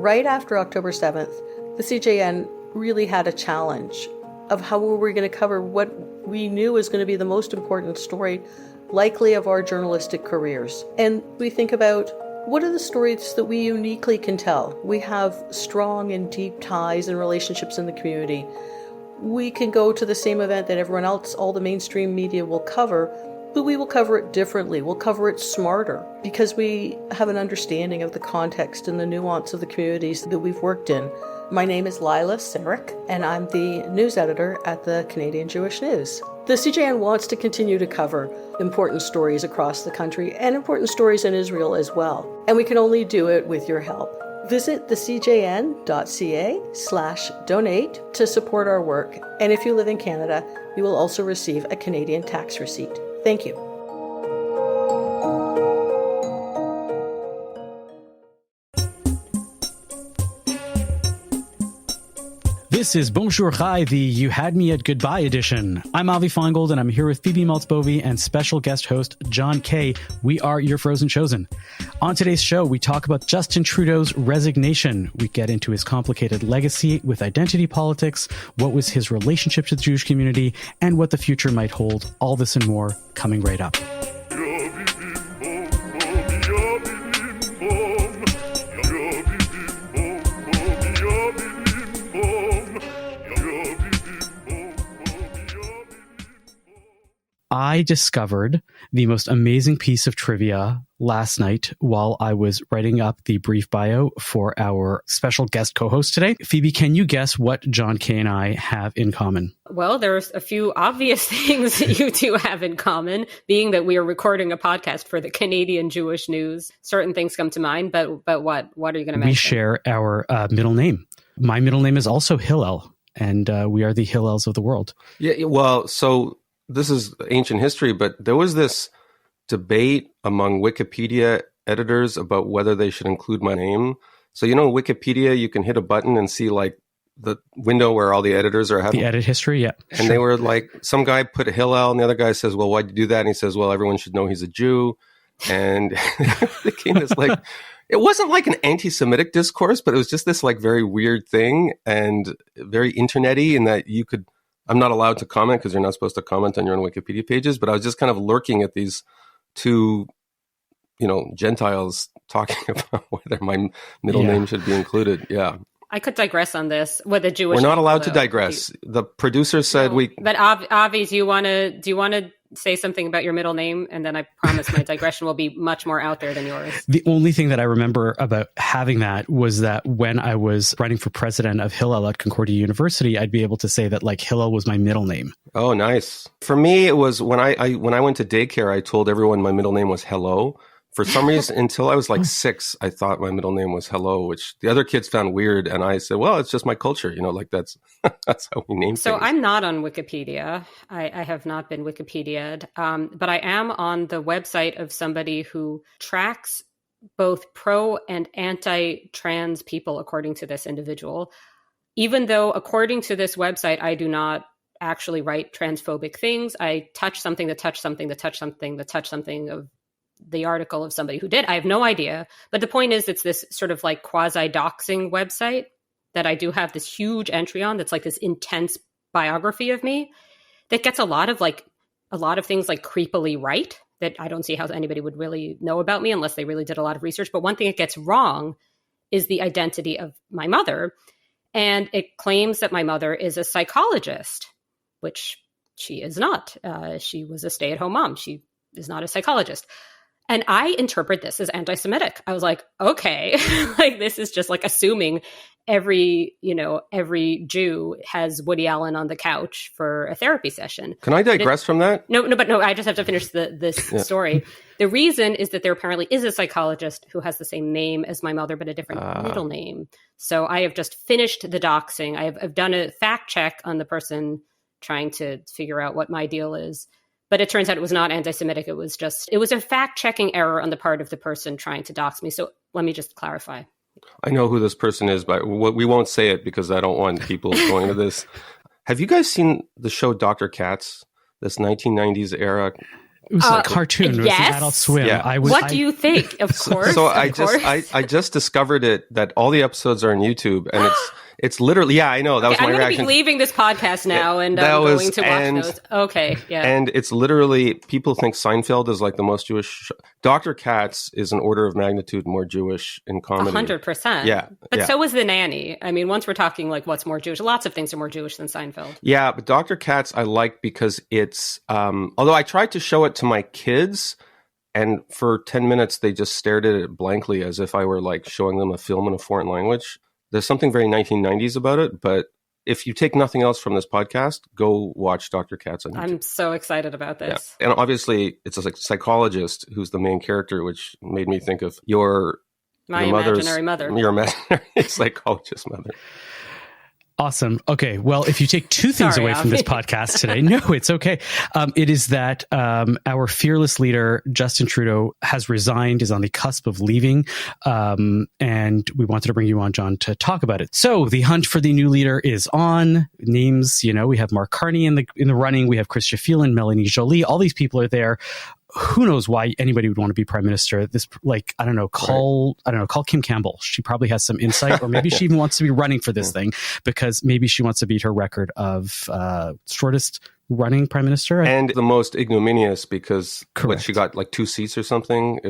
right after October 7th, the CJN really had a challenge of how we were going to cover what we knew was going to be the most important story, likely of our journalistic careers. And we think about, what are the stories that we uniquely can tell? We have strong and deep ties and relationships in the community. We can go to the same event that everyone else, all the mainstream media will cover, but we will cover it differently. We'll cover it smarter because we have an understanding of the context and the nuance of the communities that we've worked in. My name is Lila Sarek, and I'm the news editor at the Canadian Jewish News. The CJN wants to continue to cover important stories across the country and important stories in Israel as well. And we can only do it with your help. Visit thecjn.ca/donate to support our work. And if you live in Canada, you will also receive a Canadian tax receipt. Thank you. This is Bonjour Chai, the You Had Me at Goodbye edition. I'm Avi Feingold, and I'm here with Phoebe Maltzbovy and special guest host John Kay. We are your Frozen Chosen. On today's show, we talk about Justin Trudeau's resignation. We get into his complicated legacy with identity politics, what was his relationship to the Jewish community, and what the future might hold. All this and more coming right up. I discovered the most amazing piece of trivia last night while I was writing up the brief bio for our special guest co-host today. Phoebe, can you guess what John Kay and I have in common? Well, there's a few obvious things that you two have in common, being that we are recording a podcast for the Canadian Jewish News. Certain things come to mind, but what? What are you going to mention? We share our middle name. My middle name is also Hillel, and we are the Hillels of the world. Yeah, well, so this is ancient history, but there was this debate among Wikipedia editors about whether they should include my name. So, Wikipedia, you can hit a button and see like the window where all the editors are having the edit history. Yeah. And sure. They were like, some guy put a Hillel and the other guy says, well, why'd you do that? And he says, well, everyone should know he's a Jew. And it became this like, it wasn't like an anti-Semitic discourse, but it was just this like very weird thing and very internet-y in that I'm not allowed to comment because you're not supposed to comment on your own Wikipedia pages, but I was just kind of lurking at these two, Gentiles talking about whether my middle name should be included. Yeah. I could digress on this with a Jewish. We're not allowed to digress. The producer said we. But Avi, do you want to say something about your middle name? And then I promise my digression will be much more out there than yours. The only thing that I remember about having that was that when I was running for president of Hillel at Concordia University, I'd be able to say that like Hillel was my middle name. Oh, nice. For me, it was when I went to daycare, I told everyone my middle name was Hello. For some reason, until I was like 6, I thought my middle name was Hello, which the other kids found weird. And I said, well, it's just my culture. Like that's how we name So things. I'm not on Wikipedia. I have not been Wikipedia'd, but I am on the website of somebody who tracks both pro and anti-trans people, according to this individual. Even though, according to this website, I do not actually write transphobic things. I touch something that touched something that touched something that touched something of the article of somebody who did. I have no idea. But the point is, it's this sort of like quasi-doxing website that I do have this huge entry on that's like this intense biography of me that gets a lot of things like creepily right that I don't see how anybody would really know about me unless they really did a lot of research. But one thing it gets wrong is the identity of my mother. And it claims that my mother is a psychologist, which she is not. She was a stay-at-home mom. She is not a psychologist. And I interpret this as anti-Semitic. I was like, okay, like this is just like assuming every Jew has Woody Allen on the couch for a therapy session. Can I digress from that? No, I just have to finish this story. The reason is that there apparently is a psychologist who has the same name as my mother, but a different middle name. So I have just finished the doxing. I've done a fact check on the person trying to figure out what my deal is. But it turns out it was not anti-Semitic. It was a fact-checking error on the part of the person trying to dox me. So let me just clarify. I know who this person is, but we won't say it because I don't want people going to this. Have you guys seen the show Dr. Katz, this 1990s era It was a cartoon. It was yes. an Adult Swim. Yeah. What do you think? Of course. So of course. I just discovered that all the episodes are on YouTube, and it's literally, yeah, I know, that was my I'm going to reaction. be leaving this podcast now, and I'm going to watch those. Okay, yeah. And it's literally, people think Seinfeld is like the most Jewish. Dr. Katz is an order of magnitude more Jewish in comedy. 100%. Yeah. But so is The Nanny. I mean, once we're talking like what's more Jewish, lots of things are more Jewish than Seinfeld. Yeah, but Dr. Katz I like because it's, although I tried to show it to my kids, and for 10 minutes they just stared at it blankly as if I were like showing them a film in a foreign language. There's something very 1990s about it, but if you take nothing else from this podcast, go watch Dr. Katz on YouTube. I'm so excited about this. Yeah. And obviously, it's a psychologist who's the main character, which made me think of my imaginary mother. Your imaginary psychologist mother. Awesome. Okay. Well, if you take two things away from this podcast today, no, it's okay. It is that our fearless leader, Justin Trudeau, has resigned, is on the cusp of leaving. And we wanted to bring you on, John, to talk about it. So the hunt for the new leader is on. Names, we have Mark Carney in the running. We have Chrystia Phelan, Melanie Joly. All these people are there. Who knows why anybody would want to be prime minister? Call Kim Campbell. She probably has some insight, or maybe she even wants to be running for this thing because maybe she wants to beat her record of shortest running prime minister. And the most ignominious because she got like 2 seats or something.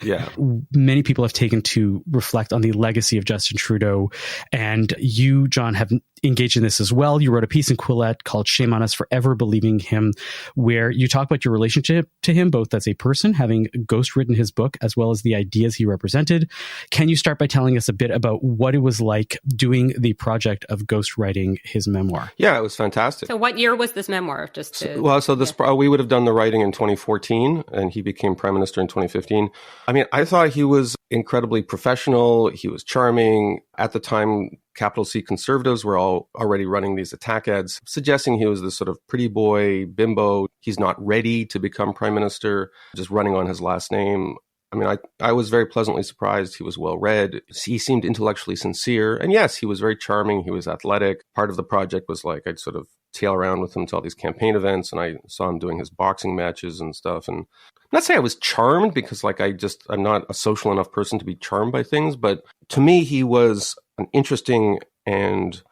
Yeah. Many people have taken to reflect on the legacy of Justin Trudeau. And you, John, have engaged in this as well. You wrote a piece in Quillette called Shame on Us for Ever Believing Him, where you talk about your relationship to him, both as a person, having ghostwritten his book, as well as the ideas he represented. Can you start by telling us a bit about what it was like doing the project of ghostwriting his memoir? Yeah, it was fantastic. So what year was this memoir? We would have done the writing in 2014, and he became prime minister in 2015. I mean, I thought he was incredibly professional. He was charming. At the time, capital C conservatives were all already running these attack ads, suggesting he was this sort of pretty boy, bimbo. He's not ready to become prime minister, just running on his last name. I mean, I was very pleasantly surprised. He was well-read. He seemed intellectually sincere. And yes, he was very charming. He was athletic. Part of the project was like, I'd sort of tail around with him to all these campaign events, and I saw him doing his boxing matches and stuff. And I'm not saying I was charmed because I'm not a social enough person to be charmed by things, but to me, he was an interesting and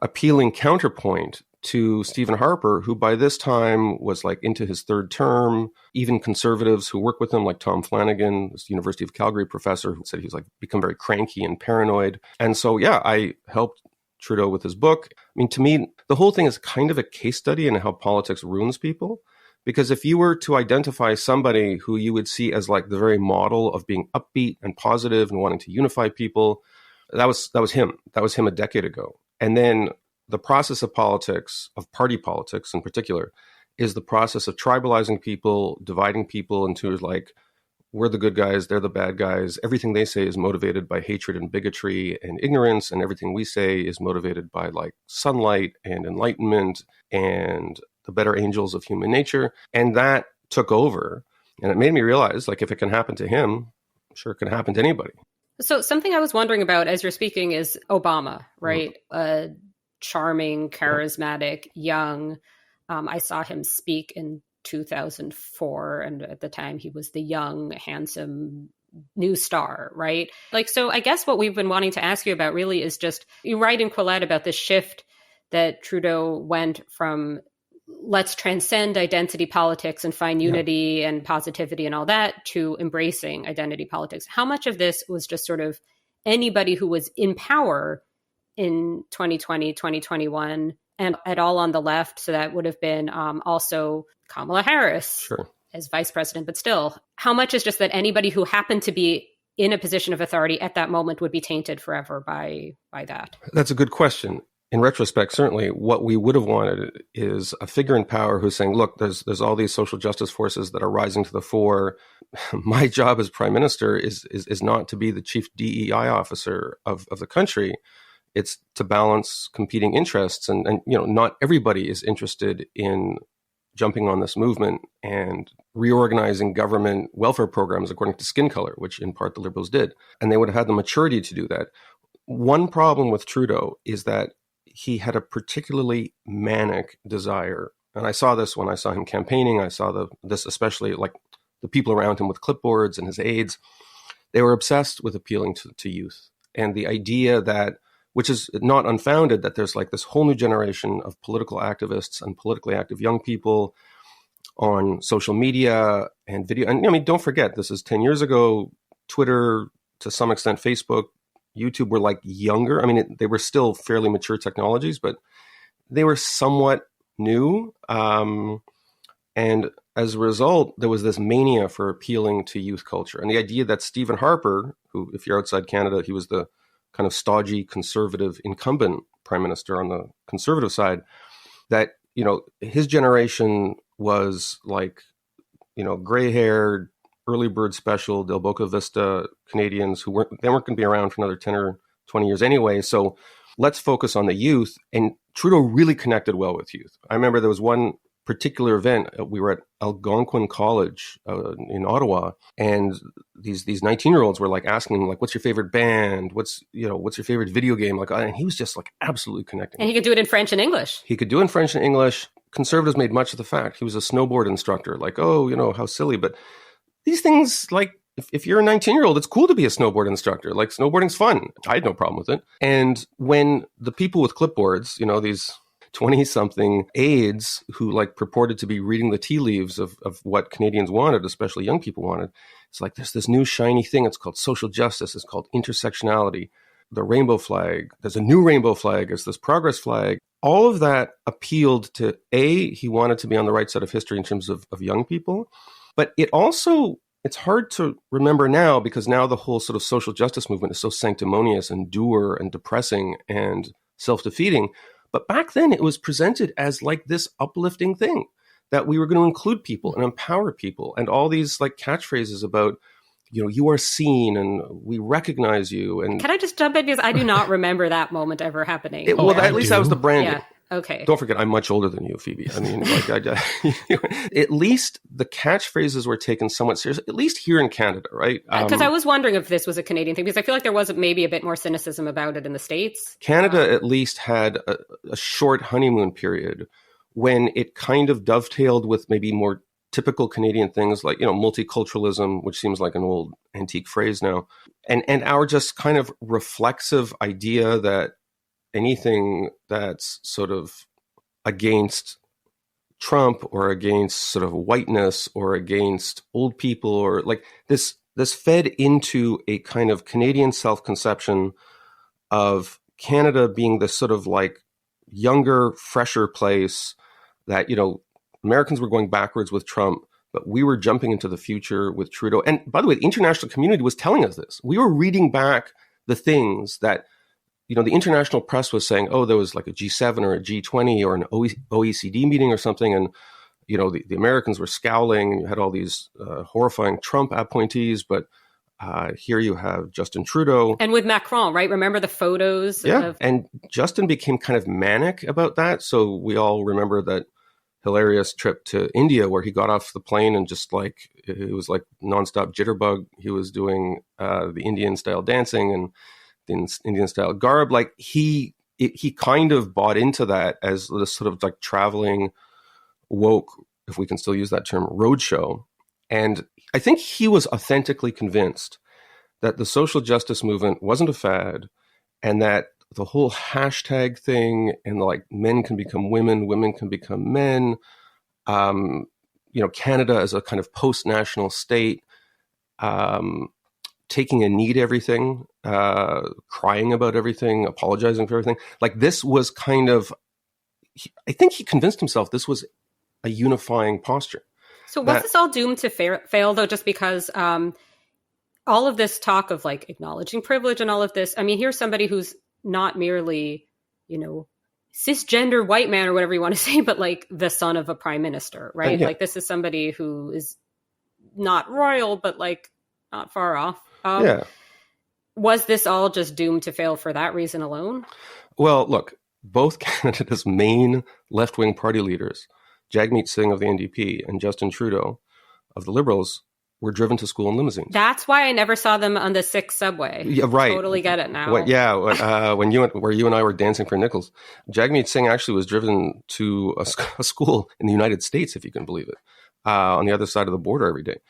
appealing counterpoint to Stephen Harper, who by this time was like into his 3rd term. Even conservatives who work with him, like Tom Flanagan, this University of Calgary professor, who said he's like become very cranky and paranoid. And so, yeah, I helped Trudeau with his book. I mean, to me, the whole thing is kind of a case study in how politics ruins people. Because if you were to identify somebody who you would see as like the very model of being upbeat and positive and wanting to unify people, that was him. That was him a decade ago. And then the process of politics, of party politics in particular, is the process of tribalizing people, dividing people into like, we're the good guys, they're the bad guys. Everything they say is motivated by hatred and bigotry and ignorance, and everything we say is motivated by like sunlight and enlightenment and the better angels of human nature. And that took over. And it made me realize, like, if it can happen to him, I'm sure it can happen to anybody. So something I was wondering about as you're speaking is Obama, right? Charming, charismatic, young. I saw him speak in 2004, and at the time he was the young, handsome new star, right? Like, so I guess what we've been wanting to ask you about really is just, you write in Quillette about the shift that Trudeau went from let's transcend identity politics and find unity and positivity and all that to embracing identity politics. How much of this was just sort of anybody who was in power in 2020, 2021, and at all on the left? So that would have been also Kamala Harris as vice president, but still, how much is just that anybody who happened to be in a position of authority at that moment would be tainted forever by that? That's a good question. In retrospect, certainly what we would have wanted is a figure in power who's saying, look, there's all these social justice forces that are rising to the fore. My job as prime minister is not to be the chief DEI officer of the country. It's to balance competing interests. And not everybody is interested in jumping on this movement and reorganizing government welfare programs according to skin color, which in part the Liberals did. And they would have had the maturity to do that. One problem with Trudeau is that he had a particularly manic desire And I saw this when I saw him campaigning. I saw this especially, like the people around him with clipboards and his aides. They were obsessed with appealing to youth. And the idea that, which is not unfounded, that there's like this whole new generation of political activists and politically active young people on social media and video. And I mean, don't forget, this is 10 years ago. Twitter, to some extent, Facebook, YouTube were like younger. I mean, they were still fairly mature technologies, but they were somewhat new. And as a result, there was this mania for appealing to youth culture. And the idea that Stephen Harper, who, if you're outside Canada, he was the kind of stodgy conservative incumbent prime minister on the conservative side, that, you know, his generation was like, you know, gray-haired, early bird special, Del Boca Vista Canadians who weren't going to be around for another 10 or 20 years anyway. So let's focus on the youth. And Trudeau really connected well with youth. I remember there was one particular event. We were at Algonquin College in Ottawa, and these 19-year-olds were like asking him, like, what's your favorite band? What's your favorite video game? Like, and he was just like absolutely connecting. And he could do it in French and English. He could do it in French and English. Conservatives made much of the fact he was a snowboard instructor. Like, oh, you know, how silly. But these things, like, if you're a 19-year-old, it's cool to be a snowboard instructor. Like, snowboarding's fun. I had no problem with it. And when the people with clipboards, you know, these 20-something aides who like purported to be reading the tea leaves of what Canadians wanted, especially young people wanted, it's like there's this new shiny thing. It's called social justice. It's called intersectionality. The rainbow flag. There's a new rainbow flag. It's this progress flag. All of that appealed to, he wanted to be on the right side of history in terms of young people. But it also, it's hard to remember now because now the whole sort of social justice movement is so sanctimonious and dour and depressing and self-defeating. But back then it was presented as like this uplifting thing that we were going to include people and empower people, and all these like catchphrases about, you know, you are seen and we recognize you. And can I just jump in, because I do not remember that moment ever happening? At least that was the branding. Yeah. Okay. Don't forget, I'm much older than you, Phoebe. I mean, like, at least the catchphrases were taken somewhat seriously, at least here in Canada, right? Because I was wondering if this was a Canadian thing, because I feel like there was maybe a bit more cynicism about it in the States. Canada at least had a short honeymoon period when it kind of dovetailed with maybe more typical Canadian things like, you know, multiculturalism, which seems like an old antique phrase now, and our just kind of reflexive idea that anything that's sort of against Trump or against sort of whiteness or against old people or like this fed into a kind of Canadian self-conception of Canada being this sort of like younger, fresher place that, you know, Americans were going backwards with Trump, but we were jumping into the future with Trudeau. And by the way, the international community was telling us this. We were reading back the things that, you know, the international press was saying, oh, there was like a G7 or a G20 or an OECD meeting or something. And, you know, the Americans were scowling and you had all these horrifying Trump appointees. But here you have Justin Trudeau. And with Macron, right? Remember the photos? Yeah. And Justin became kind of manic about that. So we all remember that hilarious trip to India where he got off the plane and just like, it was like nonstop jitterbug. He was doing the Indian style dancing and in Indian style garb. Like he kind of bought into that as this sort of like traveling woke, if we can still use that term, roadshow. And I think he was authentically convinced that the social justice movement wasn't a fad, and that the whole hashtag thing and like men can become women, women can become men, you know, Canada as a kind of post-national state, taking a knee to everything, crying about everything, apologizing for everything. Like this was kind of, I think he convinced himself this was a unifying posture. So was this all doomed to fail though, just because all of this talk of like acknowledging privilege and all of this, I mean, here's somebody who's not merely, you know, cisgender white man or whatever you want to say, but like the son of a prime minister, right? Yeah. Like this is somebody who is not royal, but like not far off. Yeah. Was this all just doomed to fail for that reason alone? Well, look, both Canada's main left-wing party leaders, Jagmeet Singh of the NDP and Justin Trudeau of the Liberals, were driven to school in limousines. That's why I never saw them on the 6 subway. Yeah, right. Totally get it now. When you and I were dancing for nickels, Jagmeet Singh actually was driven to a school in the United States, if you can believe it, on the other side of the border every day,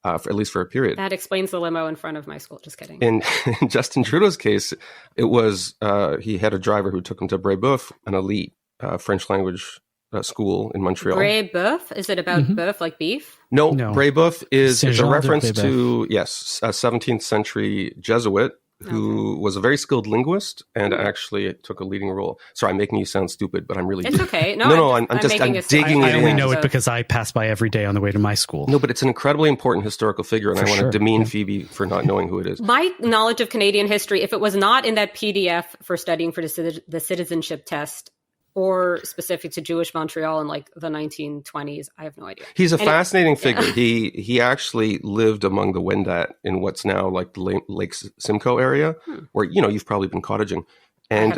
at least for a period. That explains the limo in front of my school. Just kidding. In Justin Trudeau's case, it was he had a driver who took him to Brébeuf, an elite French language school in Montreal. Brébeuf? Is it about boeuf, like beef? No. Brébeuf is a reference de to, a 17th century Jesuit who was a very skilled linguist and actually took a leading role. Sorry, I'm making you sound stupid, but I'm really... It's okay. I'm digging it I in. only know it because I pass by every day on the way to my school. No, but it's an incredibly important historical figure, and I want to demean Phoebe for not knowing who it is. My knowledge of Canadian history, if it was not in that PDF for studying for the citizenship test, or specific to Jewish Montreal in like the 1920s. I have no idea. He's a fascinating figure. He actually lived among the Wendat in what's now like the Lake Simcoe area, where, you've probably been cottaging. And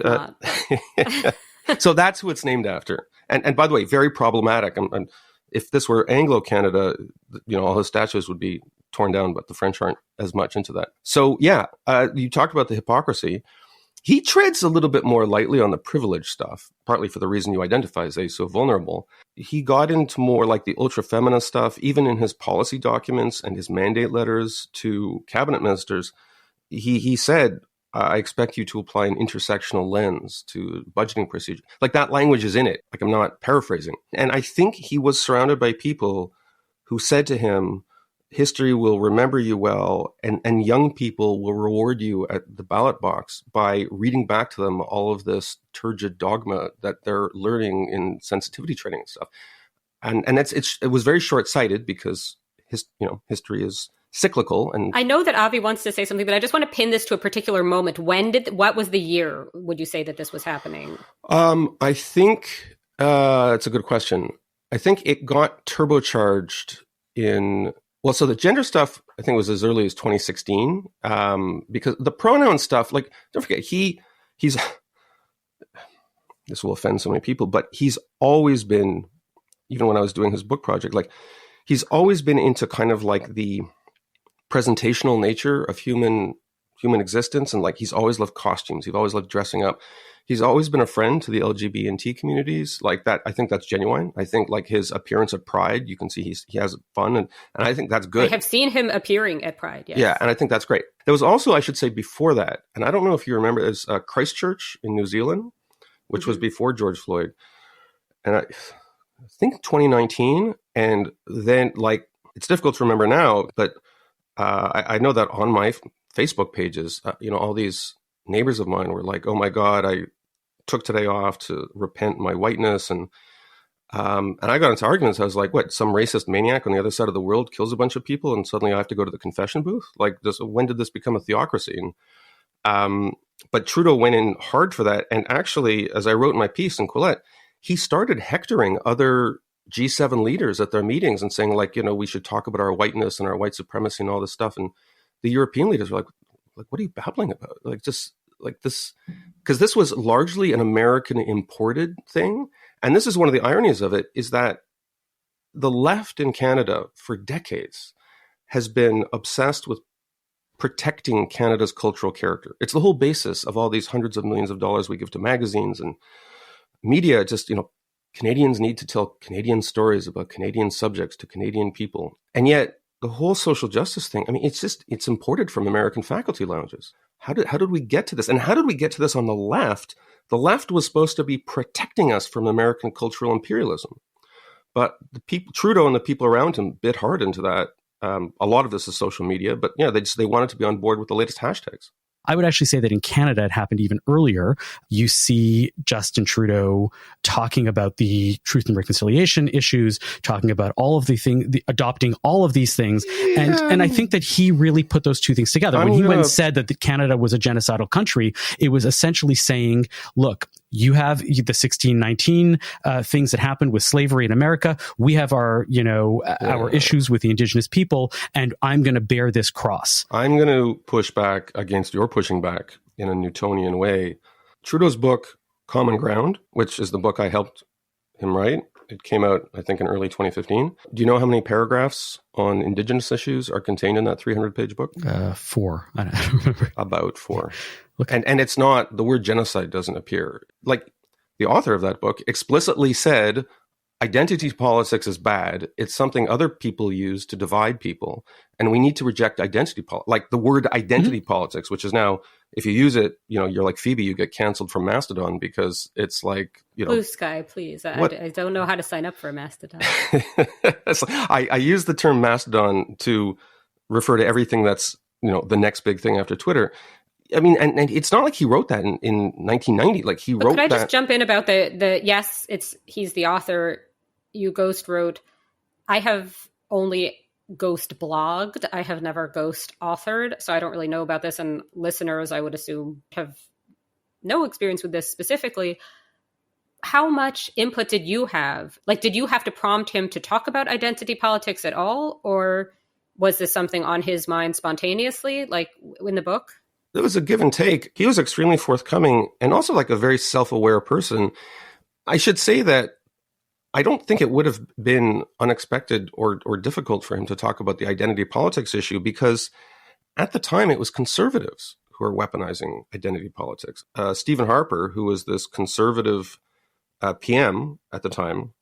so that's who it's named after. And by the way, very problematic. And if this were Anglo-Canada, all his statues would be torn down, but the French aren't as much into that. So you talked about the hypocrisy. He treads a little bit more lightly on the privilege stuff, partly for the reason you identify as so vulnerable. He got into more like the ultra-feminist stuff, even in his policy documents and his mandate letters to cabinet ministers. He said, I expect you to apply an intersectional lens to budgeting procedure. Like that language is in it. Like I'm not paraphrasing. And I think he was surrounded by people who said to him, history will remember you well, and young people will reward you at the ballot box by reading back to them all of this turgid dogma that they're learning in sensitivity training and stuff. And it was very short-sighted because history is cyclical. And I know that Avi wants to say something, but I just want to pin this to a particular moment. What was the year, would you say, that this was happening? I think it's a good question. I think it got turbocharged in... Well, so the gender stuff, I think, was as early as 2016, because the pronoun stuff, like, don't forget, he's, this will offend so many people, but he's always been, even when I was doing his book project, like, he's always been into kind of like the presentational nature of human existence. And like, he's always loved costumes. He's always loved dressing up. He's always been a friend to the LGBT communities like that. I think that's genuine. I think like his appearance at Pride, you can see he has fun. And I think that's good. I have seen him appearing at Pride. Yes. Yeah. And I think that's great. There was also, I should say before that, and I don't know if you remember, there's Christchurch in New Zealand, which was before George Floyd. And I think 2019. And then like, it's difficult to remember now, but I know that on my Facebook pages, all these neighbors of mine were like, oh my God, I took today off to repent my whiteness. And I got into arguments. I was like, what, some racist maniac on the other side of the world kills a bunch of people and suddenly I have to go to the confession booth? Like, when did this become a theocracy? And, but Trudeau went in hard for that. And actually, as I wrote in my piece in Quillette, he started hectoring other G7 leaders at their meetings and saying like, we should talk about our whiteness and our white supremacy and all this stuff. And the European leaders were like, what are you babbling about? Like, just like this, because this was largely an American imported thing. And this is one of the ironies of it, is that the left in Canada for decades has been obsessed with protecting Canada's cultural character. It's the whole basis of all these hundreds of millions of dollars we give to magazines and media. Just, Canadians need to tell Canadian stories about Canadian subjects to Canadian people. And yet the whole social justice thing, I mean, it's imported from American faculty lounges. How did we get to this? And how did we get to this on the left? The left was supposed to be protecting us from American cultural imperialism. But Trudeau and the people around him bit hard into that. A lot of this is social media, but they wanted to be on board with the latest hashtags. I would actually say that in Canada, it happened even earlier. You see Justin Trudeau talking about the truth and reconciliation issues, talking about all of adopting all of these things. And I think that he really put those two things together. When he went and said that Canada was a genocidal country, it was essentially saying, look, you have the 1619 things that happened with slavery in America. We have our issues with the Indigenous people, and I'm going to bear this cross. I'm going to push back against your pushing back in a Newtonian way. Trudeau's book, Common Ground, which is the book I helped him write, It came out, I think, in early 2015. Do you know how many paragraphs on Indigenous issues are contained in that 300-page book? 4. I don't remember. About 4. Okay. And it's not, the word genocide doesn't appear. Like, the author of that book explicitly said, identity politics is bad. It's something other people use to divide people. And we need to reject identity politics. Like the word identity politics, which is now, if you use it, you're like Phoebe, you get canceled from Mastodon because it's like, Blue Sky, please. I don't know how to sign up for a Mastodon. I use the term Mastodon to refer to everything that's, the next big thing after Twitter. I mean, and it's not like he wrote that in 1990. Like he wrote that. Could I just jump in about the yes, he's the author. You ghost wrote. I have only ghost blogged. I have never ghost authored, so I don't really know about this. And listeners, I would assume, have no experience with this specifically. How much input did you have? Like, did you have to prompt him to talk about identity politics at all? Or was this something on his mind spontaneously, like in the book? There was a give and take. He was extremely forthcoming and also like a very self-aware person. I should say that I don't think it would have been unexpected or difficult for him to talk about the identity politics issue because at the time it was conservatives who were weaponizing identity politics. Stephen Harper, who was this conservative PM at the time.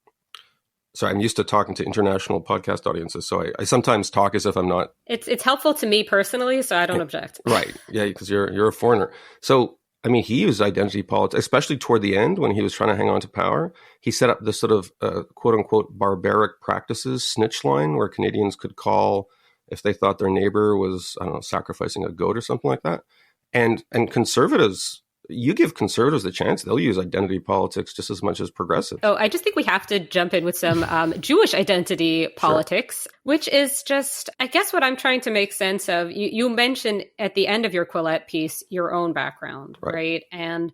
Sorry, I'm used to talking to international podcast audiences, so I sometimes talk as if I'm not. It's helpful to me personally, so I don't object. Right? Yeah, because you're a foreigner. So I mean, he used identity politics, especially toward the end when he was trying to hang on to power. He set up this sort of quote unquote barbaric practices snitch line where Canadians could call if they thought their neighbor was, I don't know, sacrificing a goat or something like that. And conservatives. You give conservatives the chance, they'll use identity politics just as much as progressives. Oh, I just think we have to jump in with some Jewish identity politics, sure. Which is just, I guess, what I'm trying to make sense of. You mentioned at the end of your Quillette piece your own background, right? And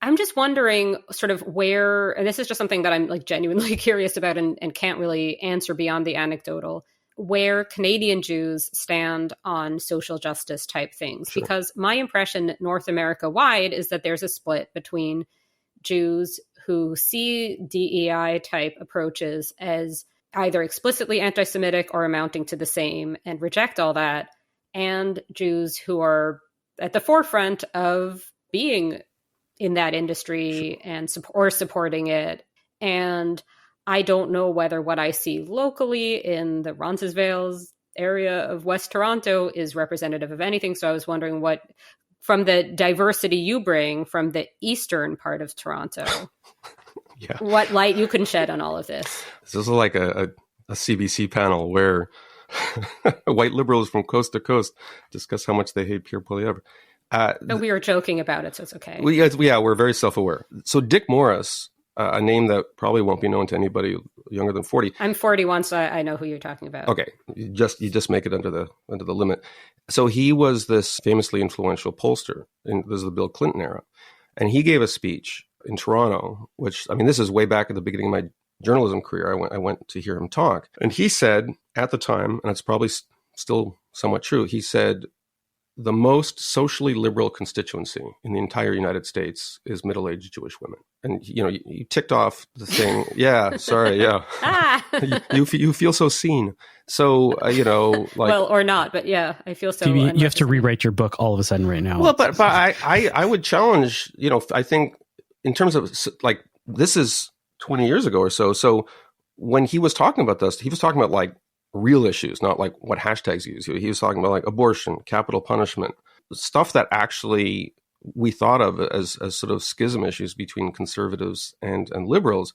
I'm just wondering sort of where, and this is just something that I'm like genuinely curious about and can't really answer beyond the anecdotal, where Canadian Jews stand on social justice type things. Sure. Because my impression North America wide is that there's a split between Jews who see DEI type approaches as either explicitly anti-Semitic or amounting to the same and reject all that, and Jews who are at the forefront of being in that industry and supporting it. And I don't know whether what I see locally in the Roncesvalles area of West Toronto is representative of anything. So I was wondering what, from the diversity you bring from the eastern part of Toronto, what light you can shed on all of this. This is like a CBC panel where white liberals from coast to coast discuss how much they hate Pierre Poilievre. But we were joking about it, so it's okay. We're very self-aware. So Dick Morris, a name that probably won't be known to anybody younger than 40. I'm 41, so I know who you're talking about. Okay, you just make it under the limit. So he was this famously influential pollster. This is the Bill Clinton era, and he gave a speech in Toronto. Which, I mean, this is way back at the beginning of my journalism career. I went to hear him talk, and he said at the time, and it's probably still somewhat true. He said, the most socially liberal constituency in the entire United States is middle-aged Jewish women. And, you ticked off the thing. Yeah, sorry, yeah. you feel so seen. So, like... Well, or not, but yeah, I feel so... You have to rewrite your book all of a sudden right now. Well, but I would challenge, I think in terms of, like, this is 20 years ago or so. So when he was talking about this, he was talking about, like, real issues, not like what hashtags he used. He was talking about like abortion, capital punishment, stuff that actually we thought of as sort of schism issues between conservatives and liberals.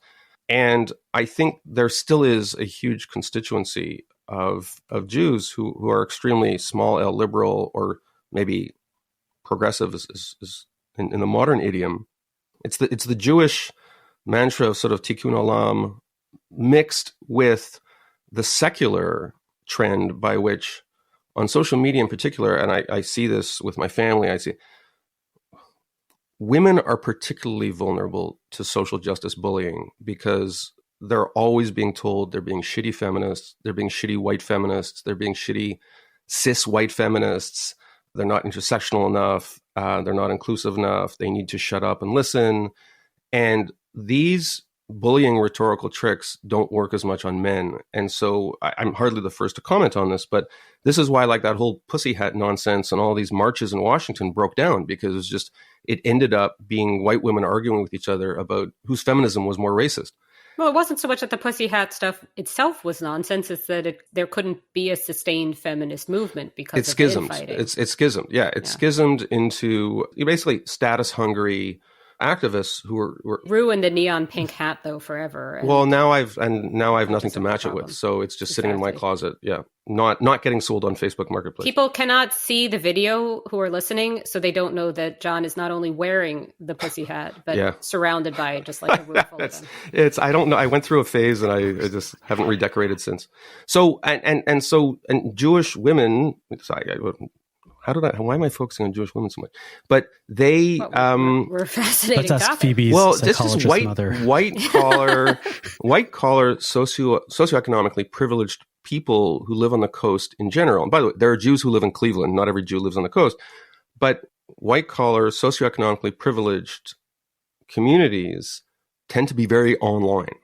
And I think there still is a huge constituency of Jews who are extremely small L liberal, or maybe progressive is in the modern idiom. It's the Jewish mantra of sort of tikkun olam mixed with the secular trend by which, on social media in particular, and I see this with my family, I see women are particularly vulnerable to social justice bullying because they're always being told they're being shitty feminists, they're being shitty white feminists, they're being shitty cis white feminists, they're not intersectional enough, they're not inclusive enough, they need to shut up and listen. And these bullying rhetorical tricks don't work as much on men. And so I'm hardly the first to comment on this, but this is why like that whole pussy hat nonsense and all these marches in Washington broke down, because it was just, it ended up being white women arguing with each other about whose feminism was more racist. Well, it wasn't so much that the pussy hat stuff itself was nonsense; it's that there couldn't be a sustained feminist movement because it's of schismed. infighting. It's schismed. Yeah, it's schismed into basically status hungry activists who were ruined the neon pink hat though forever. Well, now I've nothing to match it with, so it's just sitting in my closet. Yeah, not getting sold on Facebook Marketplace. People cannot see the video who are listening, so they don't know that John is not only wearing the pussy hat, but surrounded by it, just like a room full of them. I don't know. I went through a phase, and I just haven't redecorated since. So and Jewish women. Why am I focusing on Jewish women so much? But they, we're fascinating. Let's ask Phoebe's psychologist mother. white collar, socioeconomically privileged people who live on the coast in general. And by the way, there are Jews who live in Cleveland. Not every Jew lives on the coast, but white collar, socioeconomically privileged communities tend to be very online.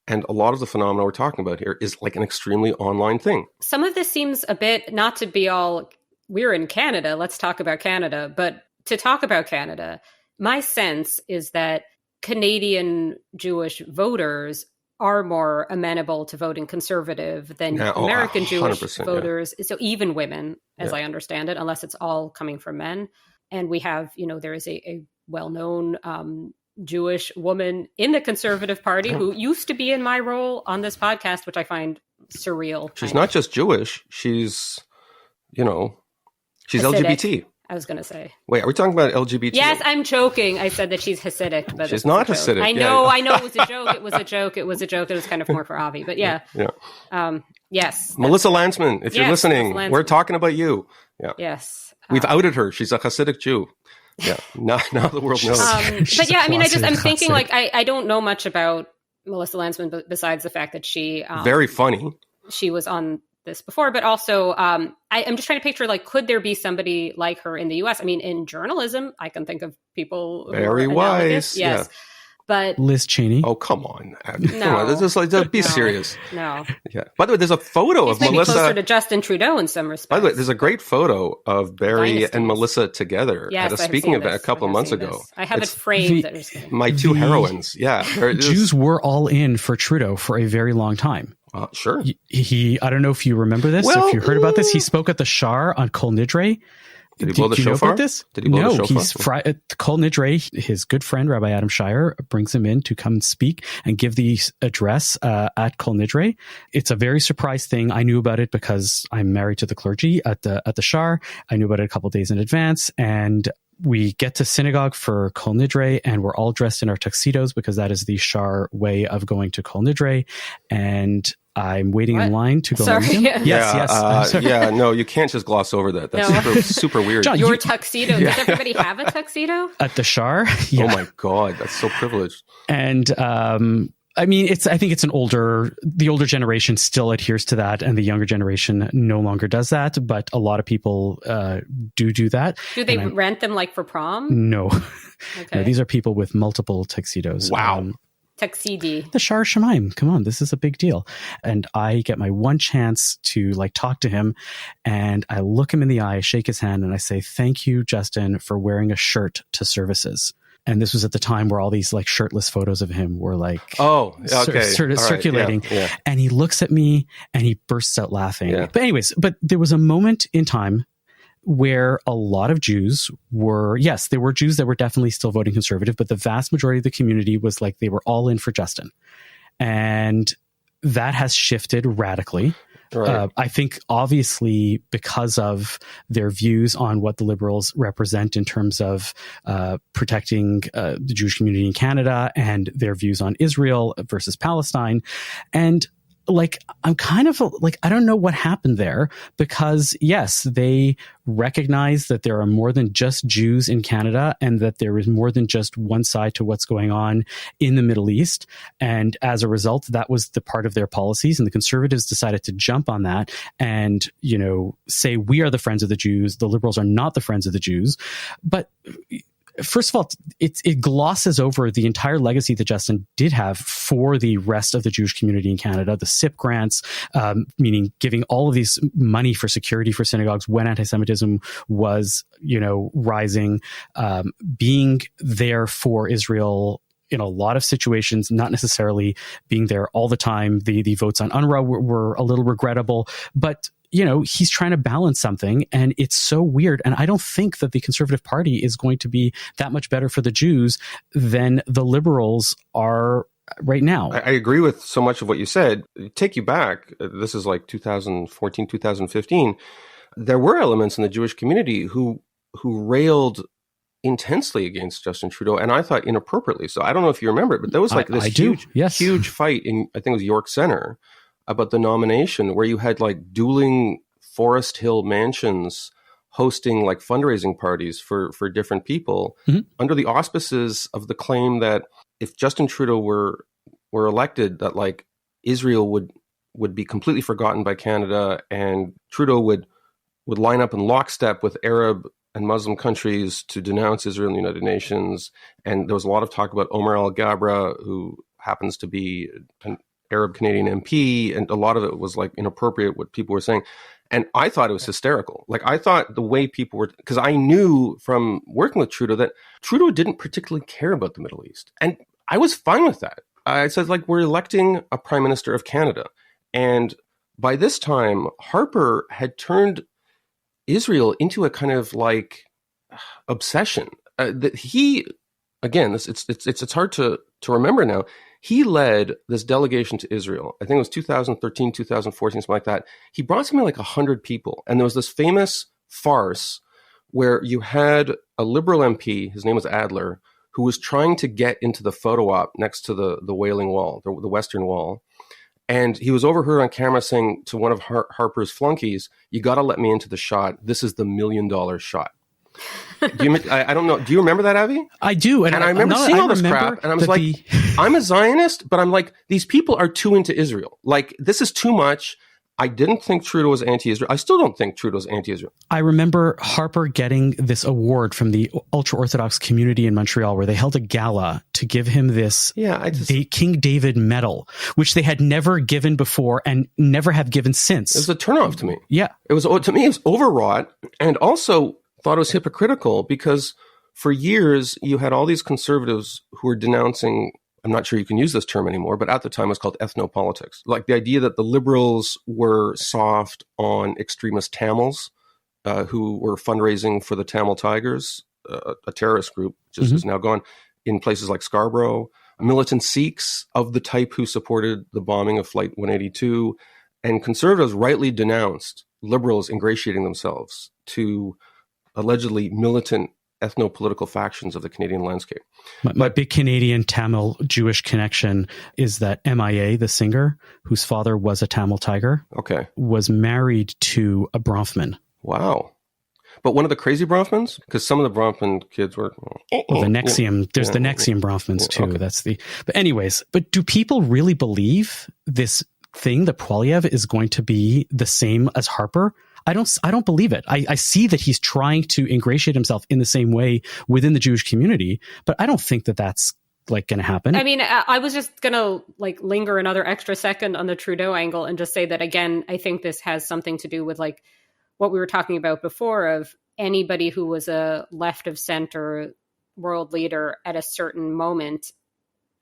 And a lot of the phenomena we're talking about here is like an extremely online thing. Some of this seems a bit, not to be all, we're in Canada, let's talk about Canada. But to talk about Canada, my sense is that Canadian Jewish voters are more amenable to voting conservative than American Jewish voters. Yeah. So even women, as I understand it, unless it's all coming from men. And we have, there is a well-known Jewish woman in the Conservative Party who used to be in my role on this podcast, which I find surreal. She's not just Jewish. She's, she's Hasidic. LGBT. I was going to say. Wait, are we talking about LGBT? Yes, I'm joking. I said that she's Hasidic, but she's not Hasidic. I know. It was a joke. It was a joke. It was kind of more for Avi, but yeah. Yes. Melissa Landsman, if you're listening, we're talking about you. Yeah. Yes. We've outed her. She's a Hasidic Jew. Yeah. Now the world knows. But yeah, I mean, I'm thinking like, I don't know much about Melissa Landsman besides the fact that she, very funny. She was on this before, but also I'm just trying to picture, like, could there be somebody like her in the US? I mean, in journalism, I can think of people who very wise. Yes. Yeah. But Liz Cheney. Oh, come on. No. Come on. This is like, be serious. No. Yeah. By the way, there's a photo of Melissa. Closer to Justin Trudeau in some respects. By the way, there's a great photo of Barry and Melissa together at a speaking event a couple of months ago. I have it framed. My two heroines. Yeah. Jews were all in for Trudeau for a very long time. Sure. I don't know if you remember this, if you heard about this. He spoke at the Shar on Kol Nidre. Did he blow the shofar? Know about this? Did he blow the shofar? Kol Nidre, his good friend, Rabbi Adam Shire, brings him in to come and speak and give the address at Kol Nidre. It's a very surprise thing. I knew about it because I'm married to the clergy at the Shar. I knew about it a couple of days in advance, and we get to synagogue for Kol Nidre, and we're all dressed in our tuxedos because that is the Shar way of going to Kol Nidre. And I'm waiting in line to go meet him. Yes. No, you can't just gloss over that. That's super weird. John, your tuxedo. Does everybody have a tuxedo? At the Shar? Yeah. Oh my God, that's so privileged. And I mean, I think it's the older generation still adheres to that, and the younger generation no longer does that. But a lot of people do that. Do they rent them like for prom? No. Okay. No, these are people with multiple tuxedos. Wow. Tuxedo. The Shar Shemaim. Come on, this is a big deal. And I get my one chance to talk to him, and I look him in the eye, shake his hand, and I say, "Thank you, Justin, for wearing a shirt to services." And this was at the time where all these shirtless photos of him were circulating. Yeah. And he looks at me and he bursts out laughing. Yeah. But there was a moment in time where a lot of Jews were, yes, there were Jews that were definitely still voting conservative, but the vast majority of the community was they were all in for Justin. And that has shifted radically. Right. I think obviously because of their views on what the Liberals represent in terms of protecting the Jewish community in Canada, and their views on Israel versus Palestine. And I'm kind of I don't know what happened there, because yes, they recognize that there are more than just Jews in Canada, and that there is more than just one side to what's going on in the Middle East. And as a result, that was the part of their policies. And the Conservatives decided to jump on that and, say, we are the friends of the Jews. The Liberals are not the friends of the Jews. But first of all, it glosses over the entire legacy that Justin did have for the rest of the Jewish community in Canada. The SIP grants, meaning giving all of these money for security for synagogues when anti-Semitism was, rising, being there for Israel in a lot of situations, not necessarily being there all the time. The votes on UNRWA were a little regrettable, but he's trying to balance something, and it's so weird. And I don't think that the Conservative Party is going to be that much better for the Jews than the Liberals are right now. I agree with so much of what you said. Take you back. This is like 2014, 2015. There were elements in the Jewish community who railed intensely against Justin Trudeau, and I thought inappropriately. So I don't know if you remember it, but there was like this huge fight in, I think it was York Center, about the nomination, where you had like dueling Forest Hill mansions hosting like fundraising parties for different people under the auspices of the claim that if Justin Trudeau were elected, that like Israel would be completely forgotten by Canada, and Trudeau would line up in lockstep with Arab and Muslim countries to denounce Israel in the United Nations. And there was a lot of talk about Omar Al-Gabra, who happens to be an Arab Canadian MP, and a lot of it was like inappropriate what people were saying. And I thought it was hysterical. Like, I thought the way people were, because I knew from working with Trudeau that Trudeau didn't particularly care about the Middle East. And I was fine with that. I said, like, we're electing a prime minister of Canada. And by this time, Harper had turned Israel into a kind of like obsession. That he, again, it's hard to remember now. He led this delegation to Israel. I think it was 2013, 2014, something like that. He brought something like 100 people. And there was this famous farce where you had a Liberal MP, his name was Adler, who was trying to get into the photo op next to the Wailing Wall, the Western Wall. And he was overheard on camera saying to one of Harper's flunkies, "You got to let me into the shot. This is the $1 million shot." I don't know. Do you remember that, Avi? I do. And I remember seeing all this crap. And I was like, I'm a Zionist, but I'm like, these people are too into Israel. Like, this is too much. I didn't think Trudeau was anti-Israel. I still don't think Trudeau's anti-Israel. I remember Harper getting this award from the ultra-Orthodox community in Montreal, where they held a gala to give him this King David medal, which they had never given before and never have given since. It was a turnoff to me. Yeah. To me, it was overwrought, and also thought it was hypocritical, because for years you had all these conservatives who were denouncing, I'm not sure you can use this term anymore, but at the time it was called ethnopolitics. Like the idea that the Liberals were soft on extremist Tamils who were fundraising for the Tamil Tigers, a terrorist group, which is now gone, in places like Scarborough. Militant Sikhs of the type who supported the bombing of Flight 182. And conservatives rightly denounced Liberals ingratiating themselves to allegedly militant ethno-political factions of the Canadian landscape. My big Canadian Tamil Jewish connection is that MIA, the singer, whose father was a Tamil Tiger, was married to a Bronfman. Wow. But one of the crazy Bronfmans? Because some of the Bronfman kids were... Well, the Nexium, there's the Nexium Bronfmans too. Okay. But anyways, but do people really believe this thing that Poilievre is going to be the same as Harper? I don't believe it. I see that he's trying to ingratiate himself in the same way within the Jewish community, but I don't think that that's like going to happen. I mean, I was just going to like linger another extra second on the Trudeau angle and just say that, again, I think this has something to do with like what we were talking about before of anybody who was a left of center world leader at a certain moment,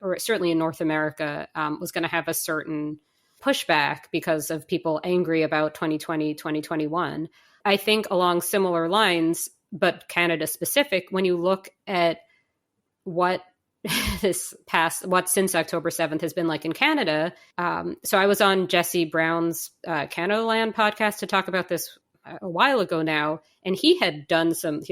or certainly in North America, was going to have a certain pushback because of people angry about 2020, 2021. I think along similar lines, but Canada specific, when you look at what since October 7th has been like in Canada. So I was on Jesse Brown's Canada Land podcast to talk about this a while ago now. And he had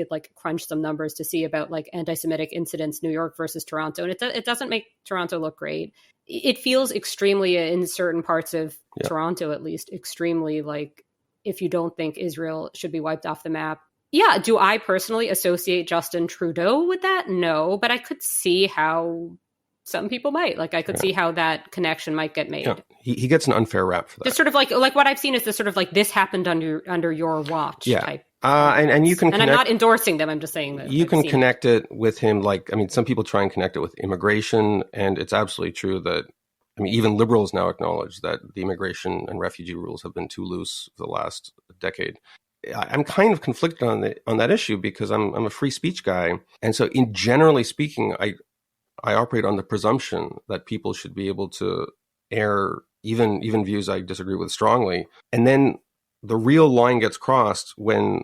like crunched some numbers to see about like anti-Semitic incidents, New York versus Toronto. And it doesn't make Toronto look great. It feels extremely, in certain parts of Toronto at least, extremely like, if you don't think Israel should be wiped off the map. Yeah, do I personally associate Justin Trudeau with that? No, but I could see how some people might. Like, I could see how that connection might get made. Yeah. He gets an unfair rap for that. It's sort of like what I've seen is this sort of like, this happened under your watch type And you can and I'm not endorsing them. I'm just saying that you I've can seen connect it with him. Like, I mean, some people try and connect it with immigration, and it's absolutely true that, I mean, even liberals now acknowledge that the immigration and refugee rules have been too loose for the last decade. I'm kind of conflicted on that issue because I'm a free speech guy, and so in generally speaking, I operate on the presumption that people should be able to air even views I disagree with strongly, and then the real line gets crossed when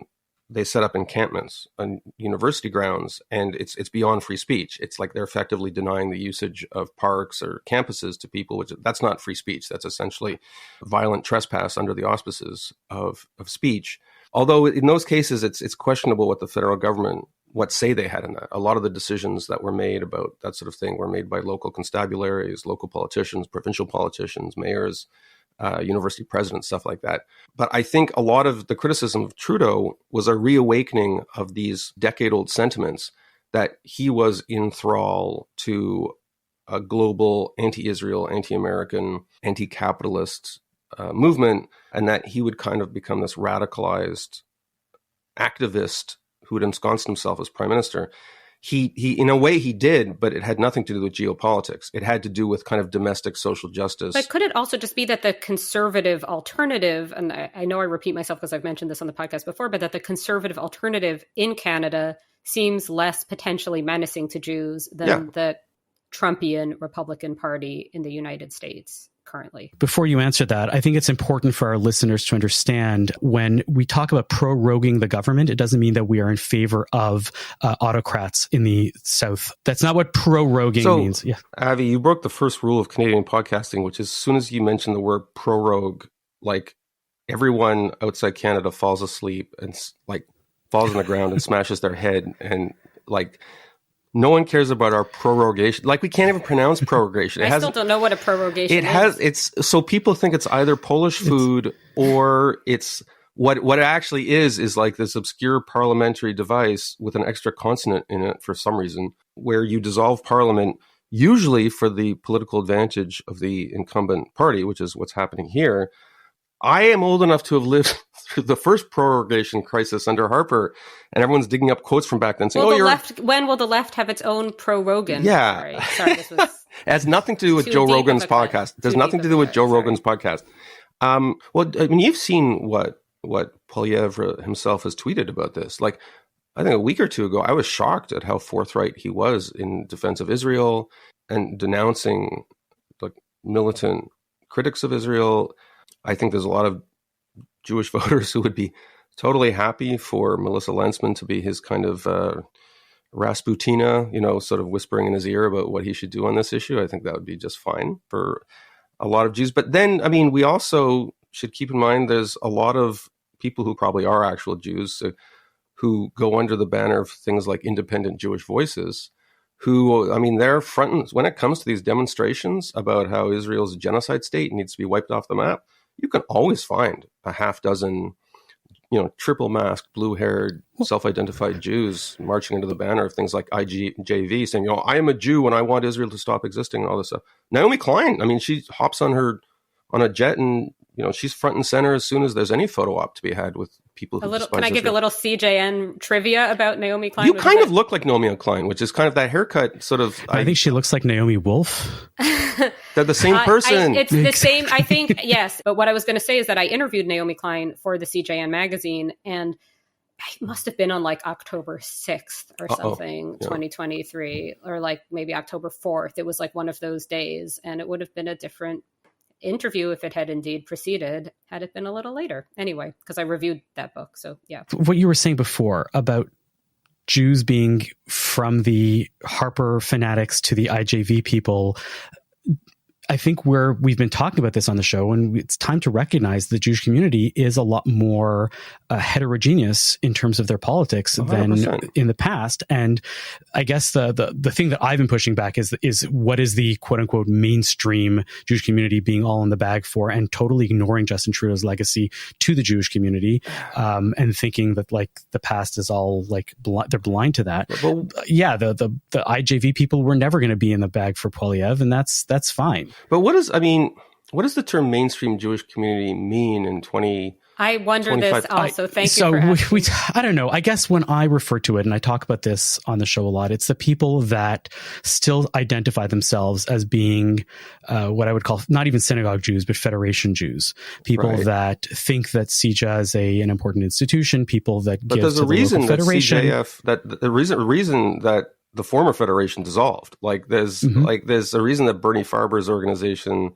they set up encampments on university grounds, and it's beyond free speech. It's like they're effectively denying the usage of parks or campuses to people, which that's not free speech. That's essentially violent trespass under the auspices of speech. Although in those cases, it's questionable what the federal government, what say they had in that. A lot of the decisions that were made about that sort of thing were made by local constabularies, local politicians, provincial politicians, mayors, university presidents, stuff like that. But I think a lot of the criticism of Trudeau was a reawakening of these decade-old sentiments that he was in thrall to a global anti-Israel, anti-American, anti-capitalist movement, and that he would kind of become this radicalized activist who had ensconced himself as prime minister. He in a way he did, but it had nothing to do with geopolitics. It had to do with kind of domestic social justice. But could it also just be that the conservative alternative, and I know I repeat myself because I've mentioned this on the podcast before, but that the conservative alternative in Canada seems less potentially menacing to Jews than the Trumpian Republican Party in the United States currently? Before you answer that, I think it's important for our listeners to understand when we talk about proroguing the government, it doesn't mean that we are in favor of autocrats in the South. That's not what proroguing means. Yeah. Avi, you broke the first rule of Canadian podcasting, which is as soon as you mention the word prorogue, like everyone outside Canada falls asleep and like falls on the ground and smashes their head, and like no one cares about our prorogation. Like, we can't even pronounce prorogation. I still don't know what a prorogation is. It's so people think it's either Polish food or it's what it actually is like this obscure parliamentary device with an extra consonant in it for some reason, where you dissolve parliament, usually for the political advantage of the incumbent party, which is what's happening here. I am old enough to have lived through the first prorogation crisis under Harper, and everyone's digging up quotes from back then saying, when will the left have its own pro-Rogan? Yeah. Sorry, this was it has nothing to do with Joe Rogan's podcast. There's nothing to do with Joe Rogan's podcast. Well, I mean, you've seen what Poilievre himself has tweeted about this. Like, I think a week or two ago, I was shocked at how forthright he was in defense of Israel and denouncing like militant critics of Israel. I think there's a lot of Jewish voters who would be totally happy for Melissa Lensman to be his kind of Rasputina, sort of whispering in his ear about what he should do on this issue. I think that would be just fine for a lot of Jews. But then, I mean, we also should keep in mind there's a lot of people who probably are actual Jews who go under the banner of things like independent Jewish voices, who, I mean, they're front when it comes to these demonstrations about how Israel's a genocide state and needs to be wiped off the map. You can always find a half dozen, triple masked, blue-haired, self-identified Jews marching under the banner of things like IJV, saying, I am a Jew and I want Israel to stop existing and all this stuff. Naomi Klein, I mean, she hops on a jet and, she's front and center as soon as there's any photo op to be had with people who despise Can I give Israel. A little CJN trivia about Naomi Klein? You kind of look like Naomi Klein, which is kind of that haircut sort of. I think she looks like Naomi Wolf. They're the same person. It's the same, I think, yes. But what I was going to say is that I interviewed Naomi Klein for the CJN magazine, and it must have been on like October 6th or something, 2023, or like maybe October 4th. It was like one of those days, and it would have been a different interview if it had indeed proceeded, had it been a little later. Anyway, because I reviewed that book. So, yeah. What you were saying before about Jews being from the Harper fanatics to the IJV people, I think we've been talking about this on the show, and it's time to recognize the Jewish community is a lot more heterogeneous in terms of their politics 100%. Than in the past. And I guess the thing that I've been pushing back is what is the quote unquote mainstream Jewish community being all in the bag for, and totally ignoring Justin Trudeau's legacy to the Jewish community, and thinking that like the past is all like they're blind to that. Well, yeah, the IJV people were never going to be in the bag for Poilievre, and that's fine. But what does the term mainstream Jewish community mean in I wonder 25 this also. Thank you So for asking. I don't know. I guess when I refer to it, and I talk about this on the show a lot, it's the people that still identify themselves as being what I would call not even synagogue Jews, but Federation Jews. People Right. that think that CIJA is an important institution. People that But give there's to a the reason local that federation. CJF, that the reason that the former federation dissolved. Like there's a reason that Bernie Farber's organization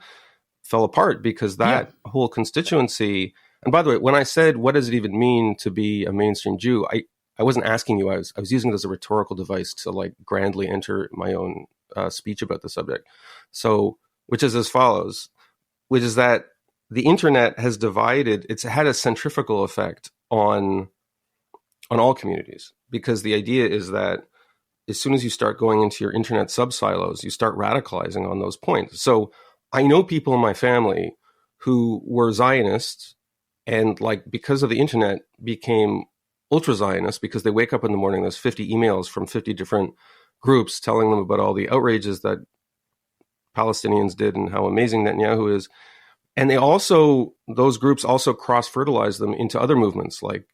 fell apart, because that whole constituency. And by the way, when I said, what does it even mean to be a mainstream Jew? I wasn't asking you. I was using it as a rhetorical device to like grandly enter my own speech about the subject. So, which is as follows, which is that the internet has divided, it's had a centrifugal effect on all communities, because the idea is that as soon as you start going into your internet subsilos, you start radicalizing on those points. So I know people in my family who were Zionists, and like because of the internet became ultra Zionists, because they wake up in the morning, there's 50 emails from 50 different groups telling them about all the outrages that Palestinians did and how amazing Netanyahu is. And those groups also cross-fertilize them into other movements like,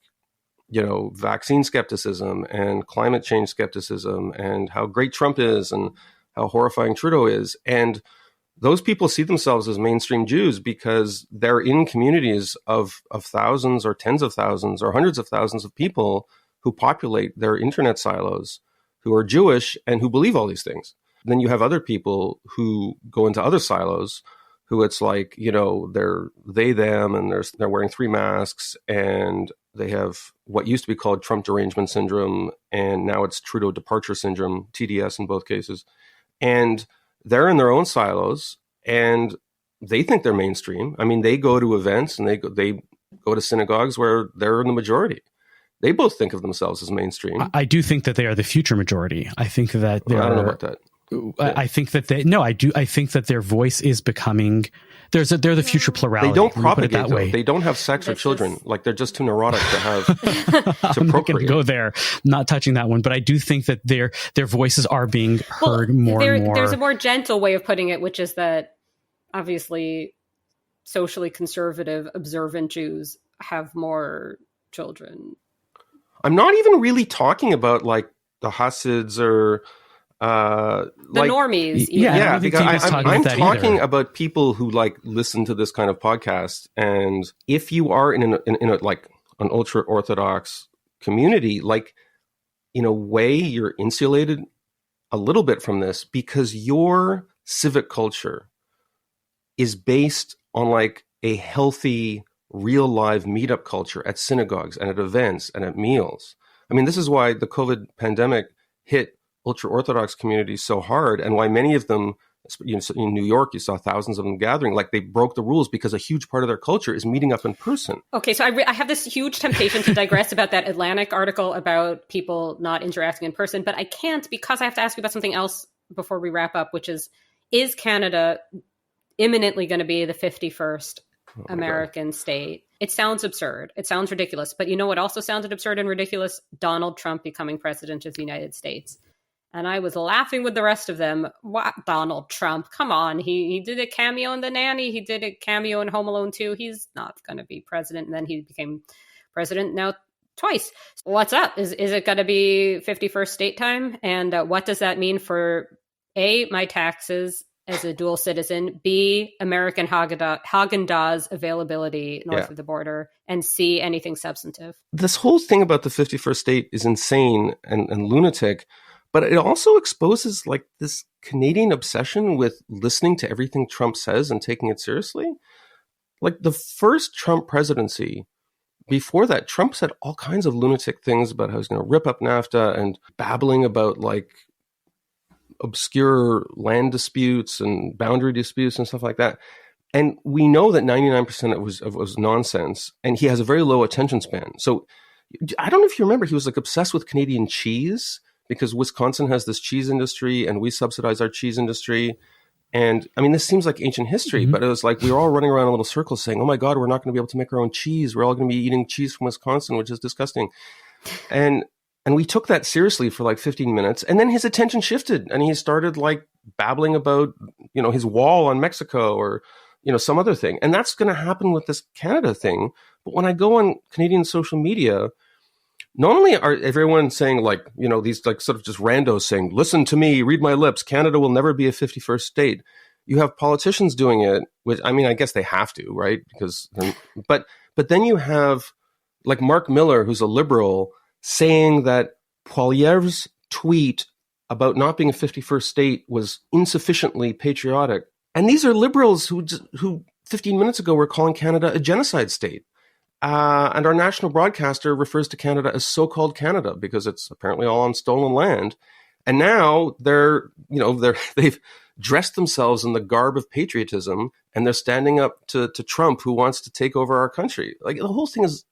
vaccine skepticism and climate change skepticism and how great Trump is and how horrifying Trudeau is. And those people see themselves as mainstream Jews because they're in communities of thousands or tens of thousands or hundreds of thousands of people who populate their internet silos, who are Jewish and who believe all these things. Then you have other people who go into other silos who it's like, they're they, them, and they're wearing 3 masks, and they have what used to be called Trump derangement syndrome, and now it's Trudeau departure syndrome, TDS in both cases. And they're in their own silos, and they think they're mainstream. I mean, they go to events and they go to synagogues where they're in the majority. They both think of themselves as mainstream. I do think that they are the future majority. I think that I don't know about that. I think that I do. I think that their voice is becoming. They're the future plurality. They don't When you put it propagate. that way. They don't have sex or children. Like they're just too neurotic to have to I'm not going to procreate. go there. Not touching that one, but I do think that their voices are being heard more and more. There's a more gentle way of putting it, which is that obviously socially conservative, observant Jews have more children. I'm not even really talking about like the Hasids or The normies. Yeah, I even. don't yeah, think because Tina's I'm talking about that talking either. about people who like listen to this kind of podcast, and if you are in a like an ultra orthodox community, like in a way you're insulated a little bit from this because your civic culture is based on like a healthy, real live meetup culture at synagogues and at events and at meals. I mean, this is why the COVID pandemic hit ultra-Orthodox communities so hard, and why many of them, in New York, you saw thousands of them gathering. Like they broke the rules because a huge part of their culture is meeting up in person. Okay, so I have this huge temptation to digress about that Atlantic article about people not interacting in person, but I can't because I have to ask you about something else before we wrap up, which is Canada imminently going to be the 51st American state? It sounds absurd. It sounds ridiculous. But you know what also sounded absurd and ridiculous? Donald Trump becoming president of the United States. And I was laughing with the rest of them. What, Donald Trump? Come on. He did a cameo in The Nanny. He did a cameo in Home Alone 2. He's not going to be president. And then he became president now twice. What's up? Is it going to be 51st state time? And what does that mean for A, my taxes as a dual citizen, B, American Haagen-Dazs availability north of the border, and C, anything substantive? This whole thing about the 51st state is insane and lunatic. But it also exposes like this Canadian obsession with listening to everything Trump says and taking it seriously. Like the first Trump presidency, before that, Trump said all kinds of lunatic things about how he's going to rip up NAFTA and babbling about like obscure land disputes and boundary disputes and stuff like that. And we know that 99% of it was nonsense. And he has a very low attention span. So I don't know if you remember, he was like obsessed with Canadian cheese, because Wisconsin has this cheese industry and we subsidize our cheese industry. And I mean, this seems like ancient history, but it was like we were all running around in little circles saying, oh my God, we're not going to be able to make our own cheese. We're all going to be eating cheese from Wisconsin, which is disgusting. And we took that seriously for like 15 minutes. And then his attention shifted and he started like babbling about, his wall on Mexico or some other thing. And that's going to happen with this Canada thing. But when I go on Canadian social media, not only are everyone saying these sort of just randos saying, listen to me, read my lips, Canada will never be a 51st state. You have politicians doing it, which, I guess they have to, right? But then you have like Mark Miller, who's a liberal, saying that Poilievre's tweet about not being a 51st state was insufficiently patriotic. And these are liberals who 15 minutes ago were calling Canada a genocide state. And our national broadcaster refers to Canada as so-called Canada because it's apparently all on stolen land. And now they've dressed themselves in the garb of patriotism, and they're standing up to Trump, who wants to take over our country. Like, the whole thing is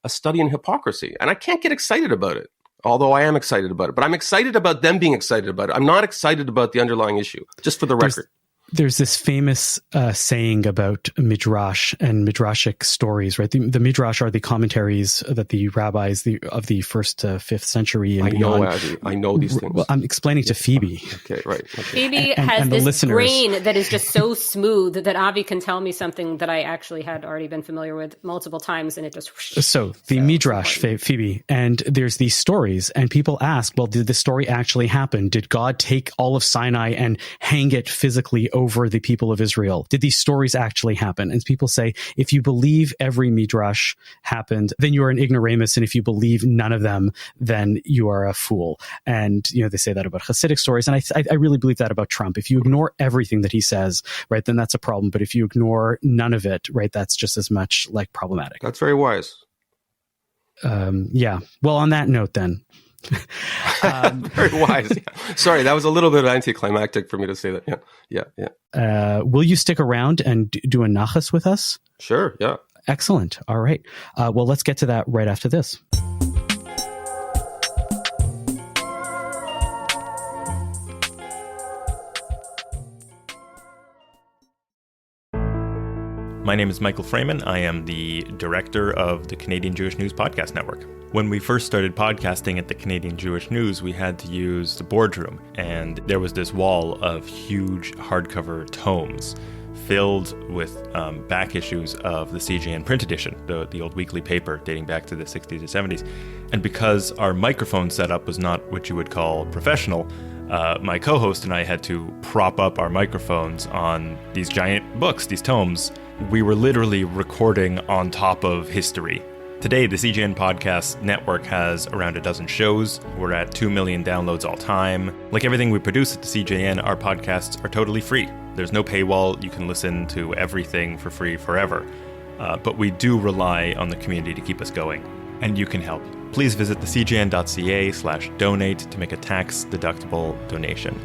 a study in hypocrisy. And I can't get excited about it, although I am excited about it. But I'm excited about them being excited about it. I'm not excited about the underlying issue, just for the record. There's this famous saying about midrash and midrashic stories, right? The midrash are the commentaries that the rabbis of the 1st to 5th century and beyond. I know these things. Well, I'm explaining to Phoebe. Okay, right. Okay. Phoebe has this brain that is just so smooth that Avi can tell me something that I actually had already been familiar with multiple times, and it just... So the midrash, Phoebe, and there's these stories, and people ask, well, did the story actually happen? Did God take all of Sinai and hang it physically over the people of Israel? Did these stories actually happen? And people say, if you believe every midrash happened, then you are an ignoramus. And if you believe none of them, then you are a fool. And, they say that about Hasidic stories. And I really believe that about Trump. If you ignore everything that he says, right, then that's a problem. But if you ignore none of it, right, that's just as much like problematic. That's very wise. Yeah. Well, on that note, then, very wise. Yeah. Sorry, that was a little bit anticlimactic for me to say that. Yeah. Will you stick around and do a nachas with us? Sure. Yeah. Excellent. All right. Well, let's get to that right after this. My name is Michael Fraiman. I am the director of the Canadian Jewish News Podcast Network. When we first started podcasting at the Canadian Jewish News, we had to use the boardroom, and there was this wall of huge hardcover tomes filled with back issues of the CJN print edition, the old weekly paper dating back to the 60s and 70s. And because our microphone setup was not what you would call professional, my co-host and I had to prop up our microphones on these giant books, these tomes. We were literally recording on top of history. Today, the CGN Podcast Network has around a dozen shows. We're at 2 million downloads all time. Like everything we produce at the CJN, our podcasts are totally free. There's no paywall. You can listen to everything for free forever. But we do rely on the community to keep us going. And you can help. Please visit thecjn.ca/donate to make a tax-deductible donation.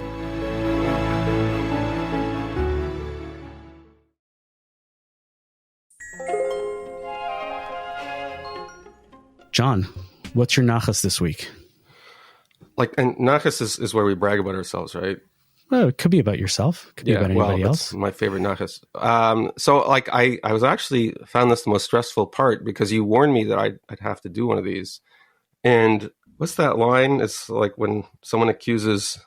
John, what's your nachas this week? And nachas is where we brag about ourselves, right? Well, it could be about yourself. It could be about anybody else. My favorite nachas. I was actually found this the most stressful part because you warned me that I'd have to do one of these. And what's that line? It's like when someone accuses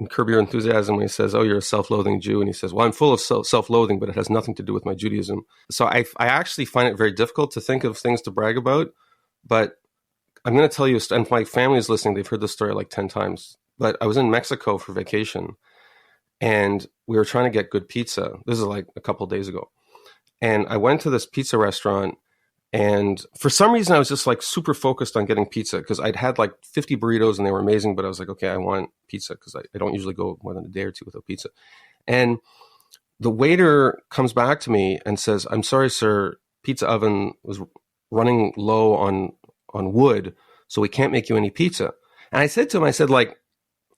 in Curb Your Enthusiasm, when he says, "Oh, you're a self-loathing Jew," and he says, "Well, I'm full of self-loathing, but it has nothing to do with my Judaism." So I actually find it very difficult to think of things to brag about. But I'm going to tell you, and my family is listening, they've heard this story like 10 times. But I was in Mexico for vacation, and we were trying to get good pizza. This is like a couple of days ago. And I went to this pizza restaurant, and for some reason, I was just like super focused on getting pizza because I'd had like 50 burritos and they were amazing. But I was like, okay, I want pizza because I don't usually go more than a day or two without pizza. And the waiter comes back to me and says, "I'm sorry, sir, pizza oven was running low on wood, so we can't make you any pizza." And I said to him,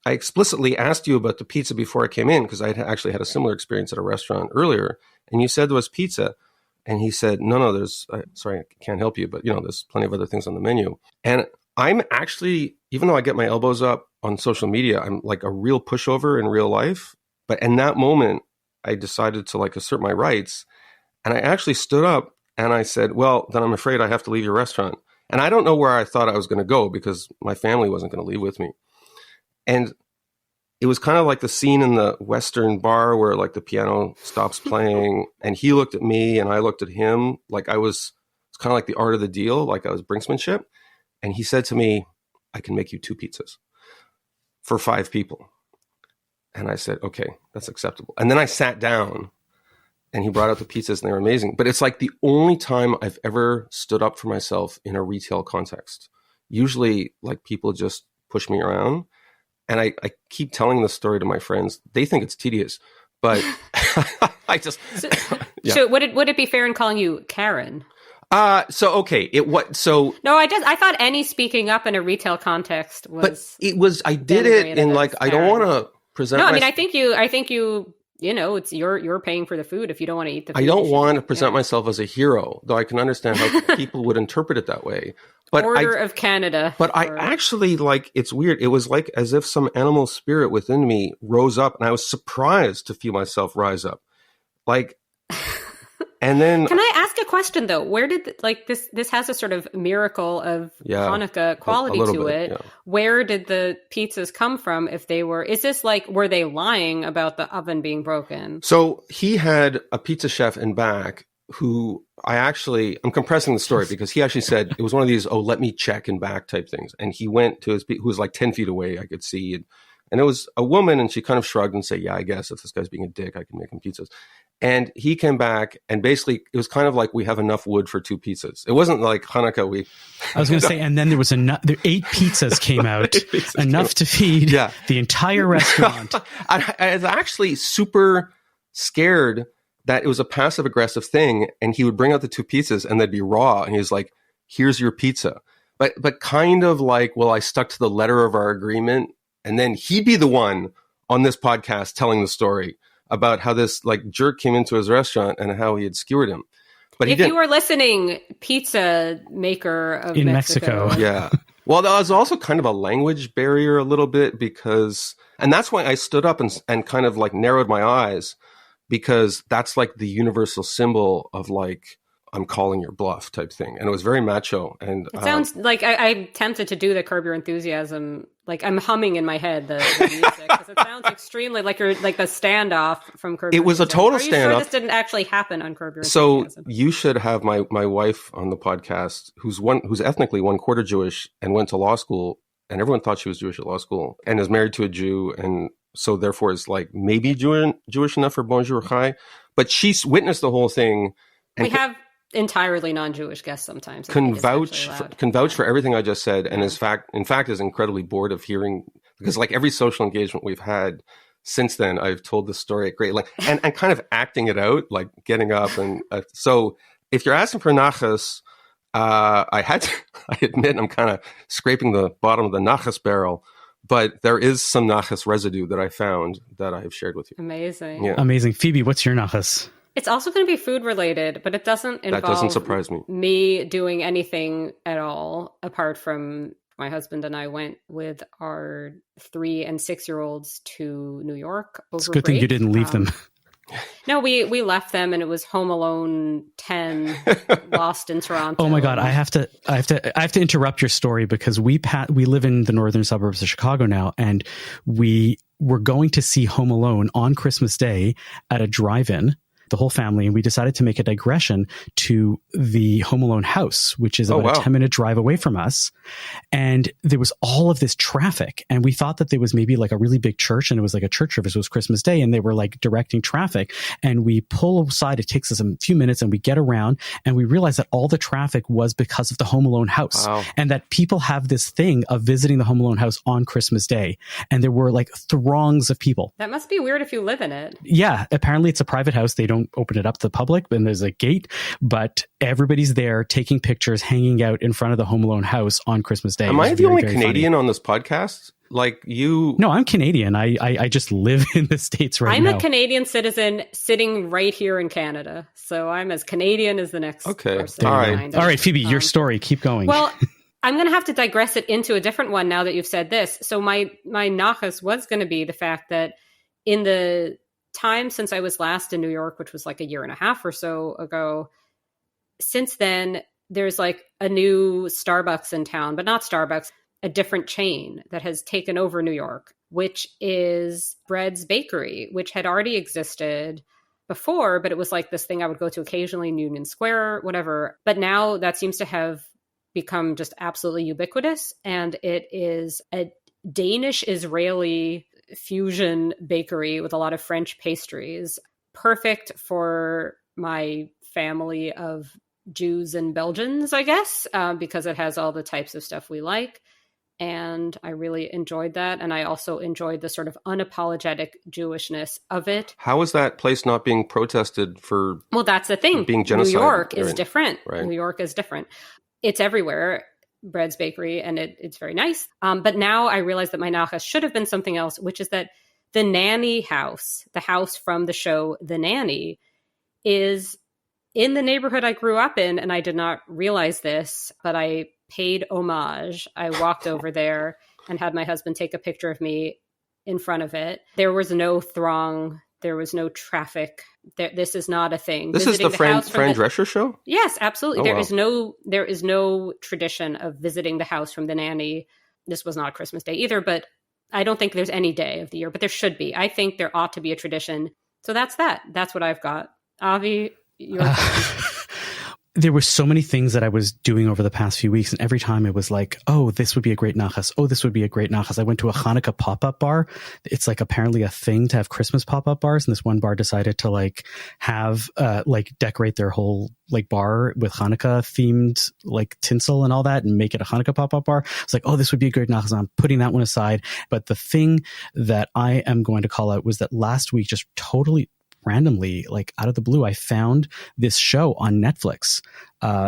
I explicitly asked you about the pizza before I came in because I had actually had a similar experience at a restaurant earlier, and you said there was pizza. And he said, no, sorry, I can't help you, but there's plenty of other things on the menu. And I'm actually, even though I get my elbows up on social media, I'm like a real pushover in real life. But in that moment, I decided to assert my rights. And I actually stood up and I said, well, then I'm afraid I have to leave your restaurant. And I don't know where I thought I was going to go because my family wasn't going to leave with me. And it was kind of like the scene in the Western bar where like the piano stops playing and he looked at me and I looked at him. Like it's kind of like the art of the deal. Like I was brinksmanship. And he said to me, I can make you 2 pizzas for 5 people. And I said, okay, that's acceptable. And then I sat down and he brought out the pizzas and they were amazing. But it's like the only time I've ever stood up for myself in a retail context. Usually like people just push me around. And I keep telling this story to my friends. They think it's tedious, but I just... So would it be fair in calling you Karen? No, I thought any speaking up in a retail context was... But it was, I did it in like, I don't want to present... No, I mean, I think you, it's you're paying for the food if you don't want to eat the food. I don't want to present myself as a hero, though I can understand how people would interpret it that way. But Order of Canada. But I actually, like, it's weird. It was like as if some animal spirit within me rose up, and I was surprised to feel myself rise up. Like, and then... Can I ask a question, though? Where did, this has a sort of miracle of Hanukkah quality to it. Yeah. Where did the pizzas come from if they were... Is this like, were they lying about the oven being broken? So he had a pizza chef in back who I'm compressing the story because he actually said it was one of these, let me check and back type things. And he went to who was like 10 feet away, I could see. And it was a woman and she kind of shrugged and said, yeah, I guess if this guy's being a dick, I can make him pizzas. And he came back and basically it was kind of like we have enough wood for 2 pizzas. It wasn't like Hanukkah. I was going to say, and then there was 8 pizzas came out, enough to feed the entire restaurant. I was actually super scared that it was a passive aggressive thing and he would bring out the 2 pizzas and they'd be raw. And he was like, here's your pizza. But kind of like, well, I stuck to the letter of our agreement. And then he'd be the one on this podcast telling the story about how this like jerk came into his restaurant and how he had skewered him. But if you were listening, pizza maker of in Mexico. Yeah. Well, that was also kind of a language barrier a little bit and that's why I stood up and kind of like narrowed my eyes, because that's like the universal symbol of like, I'm calling your bluff type thing. And it was very macho. And it sounds like I'm tempted to do the Curb Your Enthusiasm. Like I'm humming in my head the music because it sounds extremely like you're like the standoff from Curb Your Enthusiasm. It was a total standoff. Are you sure this didn't actually happen on Curb Your So Enthusiasm? you should have my wife on the podcast who's ethnically 1/4 Jewish and went to law school, and everyone thought she was Jewish at law school, and is married to a Jew, and so therefore is like maybe Jewish enough for Bonjour Chai, but she's witnessed the whole thing. And we have entirely non-Jewish guests sometimes. Can vouch for everything I just said, and in fact is incredibly bored of hearing, because like every social engagement we've had since then, I've told this story at great length and kind of acting it out, like getting up. And so if you're asking for nachas, I admit I'm kind of scraping the bottom of the nachas barrel, but there is some nachas residue that I found that I have shared with you. Amazing. Yeah. Amazing. Phoebe, what's your nachas? It's also going to be food related, but it doesn't involve that doesn't surprise me doing anything at all, apart from my husband and I went with our 3 and 6-year-olds to New York over It's a good break. thing you didn't leave them. No, we left them, and it was Home Alone 10, Lost in Toronto. Oh my God, I have to interrupt your story because we live in the northern suburbs of Chicago now, and we were going to see Home Alone on Christmas Day at a drive-in, the whole family, and we decided to make a digression to the Home Alone house, which is about a 10-minute drive away from us. And there was all of this traffic, and we thought that there was maybe like a really big church, and it was like a church service. It was Christmas Day, and they were like directing traffic. And we pull aside, it takes us a few minutes, and we get around, and we realize that all the traffic was because of the Home Alone house. Wow. And that people have this thing of visiting the Home Alone house on Christmas Day. And there were like throngs of people. That must be weird if you live in it. Yeah, apparently it's a private house. They don't open it up to the public, and there's a gate, but everybody's there taking pictures, hanging out in front of the Home Alone house on Christmas Day. Am I the only Canadian on this podcast? Like you? No, I'm Canadian. I just live in the States right now. I'm a Canadian citizen sitting right here in Canada, so I'm as Canadian as the next person. All right. All right, Phoebe, your story. Keep going. Well, I'm going to have to digress it into a different one now that you've said this. So my nachas was going to be the fact that in the time since I was last in New York, which was like 1.5 years or so ago, since then, there's like a new Starbucks in town, but not Starbucks, a different chain that has taken over New York. which is Bread's Bakery, which had already existed before, but it was like this thing I would go to occasionally in Union Square, whatever. But now that seems to have become just absolutely ubiquitous. And it is a Danish-Israeli fusion bakery with a lot of French pastries, perfect for my family of Jews and Belgians, I guess, because it has all the types of stuff we like. And I really enjoyed that. And I also enjoyed the sort of unapologetic Jewishness of it. How is that place not being protested for? Well, that's the thing. Being genocide? New York is different. Right. New York is different. It's everywhere, Bread's Bakery, and it's very nice. But now I realize that my nachas should have been something else, which is that the nanny house, the house from the show The Nanny, is in the neighborhood I grew up in. And I did not realize this, but I paid homage. I walked over there and had my husband take a picture of me in front of it. There was no throng. There was no traffic. This is not a thing. This is the Fran Drescher show? Yes, absolutely. Oh, There is no tradition of visiting the house from the nanny. This was not Christmas Day either, but I don't think there's any day of the year, but there should be. I think there ought to be a tradition. So that's that. That's what I've got. Avi, your turn. There were so many things that I was doing over the past few weeks, and every time it was like, oh, this would be a great nachas. Oh, this would be a great nachas. I went to a Hanukkah pop-up bar. It's like apparently a thing to have Christmas pop-up bars, and this one bar decided to like have decorate their whole like bar with Hanukkah themed like tinsel and all that and make it a Hanukkah pop-up bar. It's like, oh, this would be a great nachas. I'm putting that one aside. But the thing that I am going to call out was that last week, just totally randomly, like out of the blue, I found this show on Netflix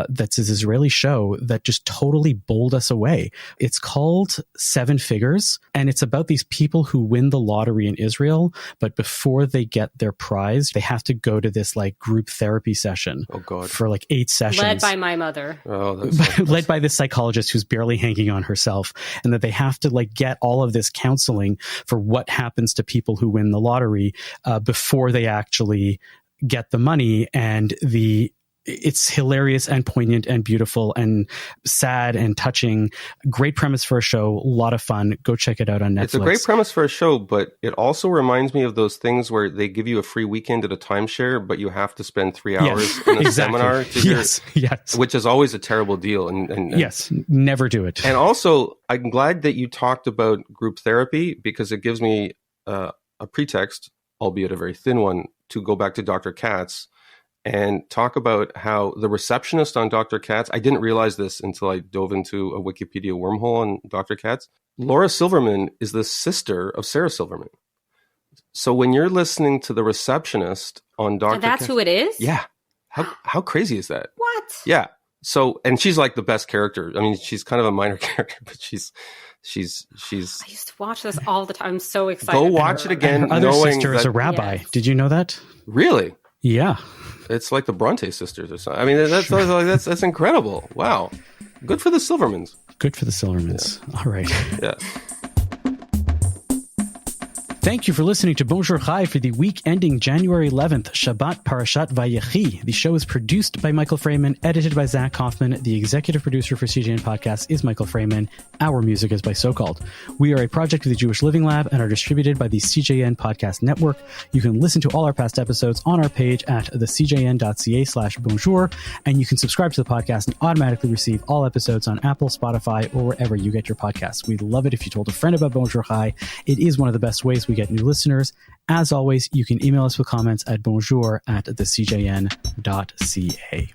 that's this Israeli show that just totally bowled us away. It's called Seven Figures, and it's about these people who win the lottery in Israel, but before they get their prize, they have to go to this like group therapy session for like 8 sessions. Led by my mother. Led by this psychologist who's barely hanging on herself, and that they have to like get all of this counseling for what happens to people who win the lottery before they actually get the money. And it's hilarious and poignant and beautiful and sad and touching. Great premise for a show. A lot of fun. Go check it out on Netflix. It's a great premise for a show, but it also reminds me of those things where they give you a free weekend at a timeshare, but you have to spend 3 hours in a seminar to hear, which is always a terrible deal. And yes, never do it. And also, I'm glad that you talked about group therapy because it gives me a pretext, albeit a very thin one, to go back to Dr. Katz and talk about how the receptionist on Dr. Katz, I didn't realize this until I dove into a Wikipedia wormhole on Dr. Katz. Laura Silverman is the sister of Sarah Silverman. So when you're listening to the receptionist on Dr. That's Katz, who it is? Yeah. How crazy is that? What? Yeah. So, and she's like the best character. I mean, she's kind of a minor character, but she's. I used to watch this all the time. I'm so excited. Go watch it again. Her other sister is a rabbi. Yes. Did you know that? Really? Yeah. It's like the Bronte sisters or something. I mean, that's incredible. Wow. Good for the Silvermans. Good for the Silvermans. Yeah. All right. Yeah. Thank you for listening to Bonjour Chai for the week ending January 11th, Shabbat Parashat Vayechi. The show is produced by Michael Fraiman, edited by Zach Kauffman. The executive producer for CJN Podcast is Michael Fraiman. Our music is by So-Called. We are a project of the Jewish Living Lab and are distributed by the CJN Podcast Network. You can listen to all our past episodes on our page at thecjn.ca/bonjour, and you can subscribe to the podcast and automatically receive all episodes on Apple, Spotify, or wherever you get your podcasts. We'd love it if you told a friend about Bonjour Chai. It is one of the best ways we get new listeners. As always, you can email us with comments at bonjour@thecjn.ca.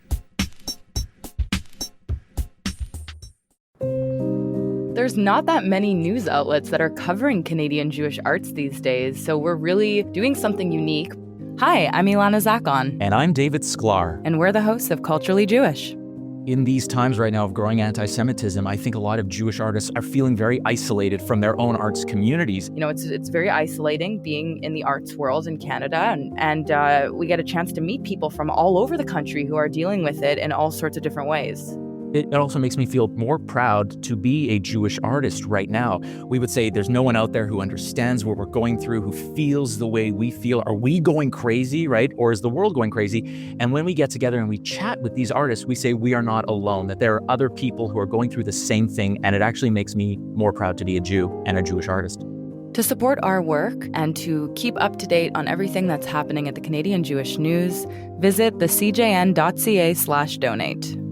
There's not that many news outlets that are covering Canadian Jewish arts these days, so we're really doing something unique. Hi, I'm Ilana Zakon. And I'm David Sklar. And we're the hosts of Culturally Jewish. In these times right now of growing anti-Semitism, I think a lot of Jewish artists are feeling very isolated from their own arts communities. You know, it's very isolating being in the arts world in Canada, and we get a chance to meet people from all over the country who are dealing with it in all sorts of different ways. It also makes me feel more proud to be a Jewish artist right now. We would say there's no one out there who understands what we're going through, who feels the way we feel. Are we going crazy, right? Or is the world going crazy? And when we get together and we chat with these artists, we say we are not alone, that there are other people who are going through the same thing. And it actually makes me more proud to be a Jew and a Jewish artist. To support our work and to keep up to date on everything that's happening at the Canadian Jewish News, visit thecjn.ca/donate.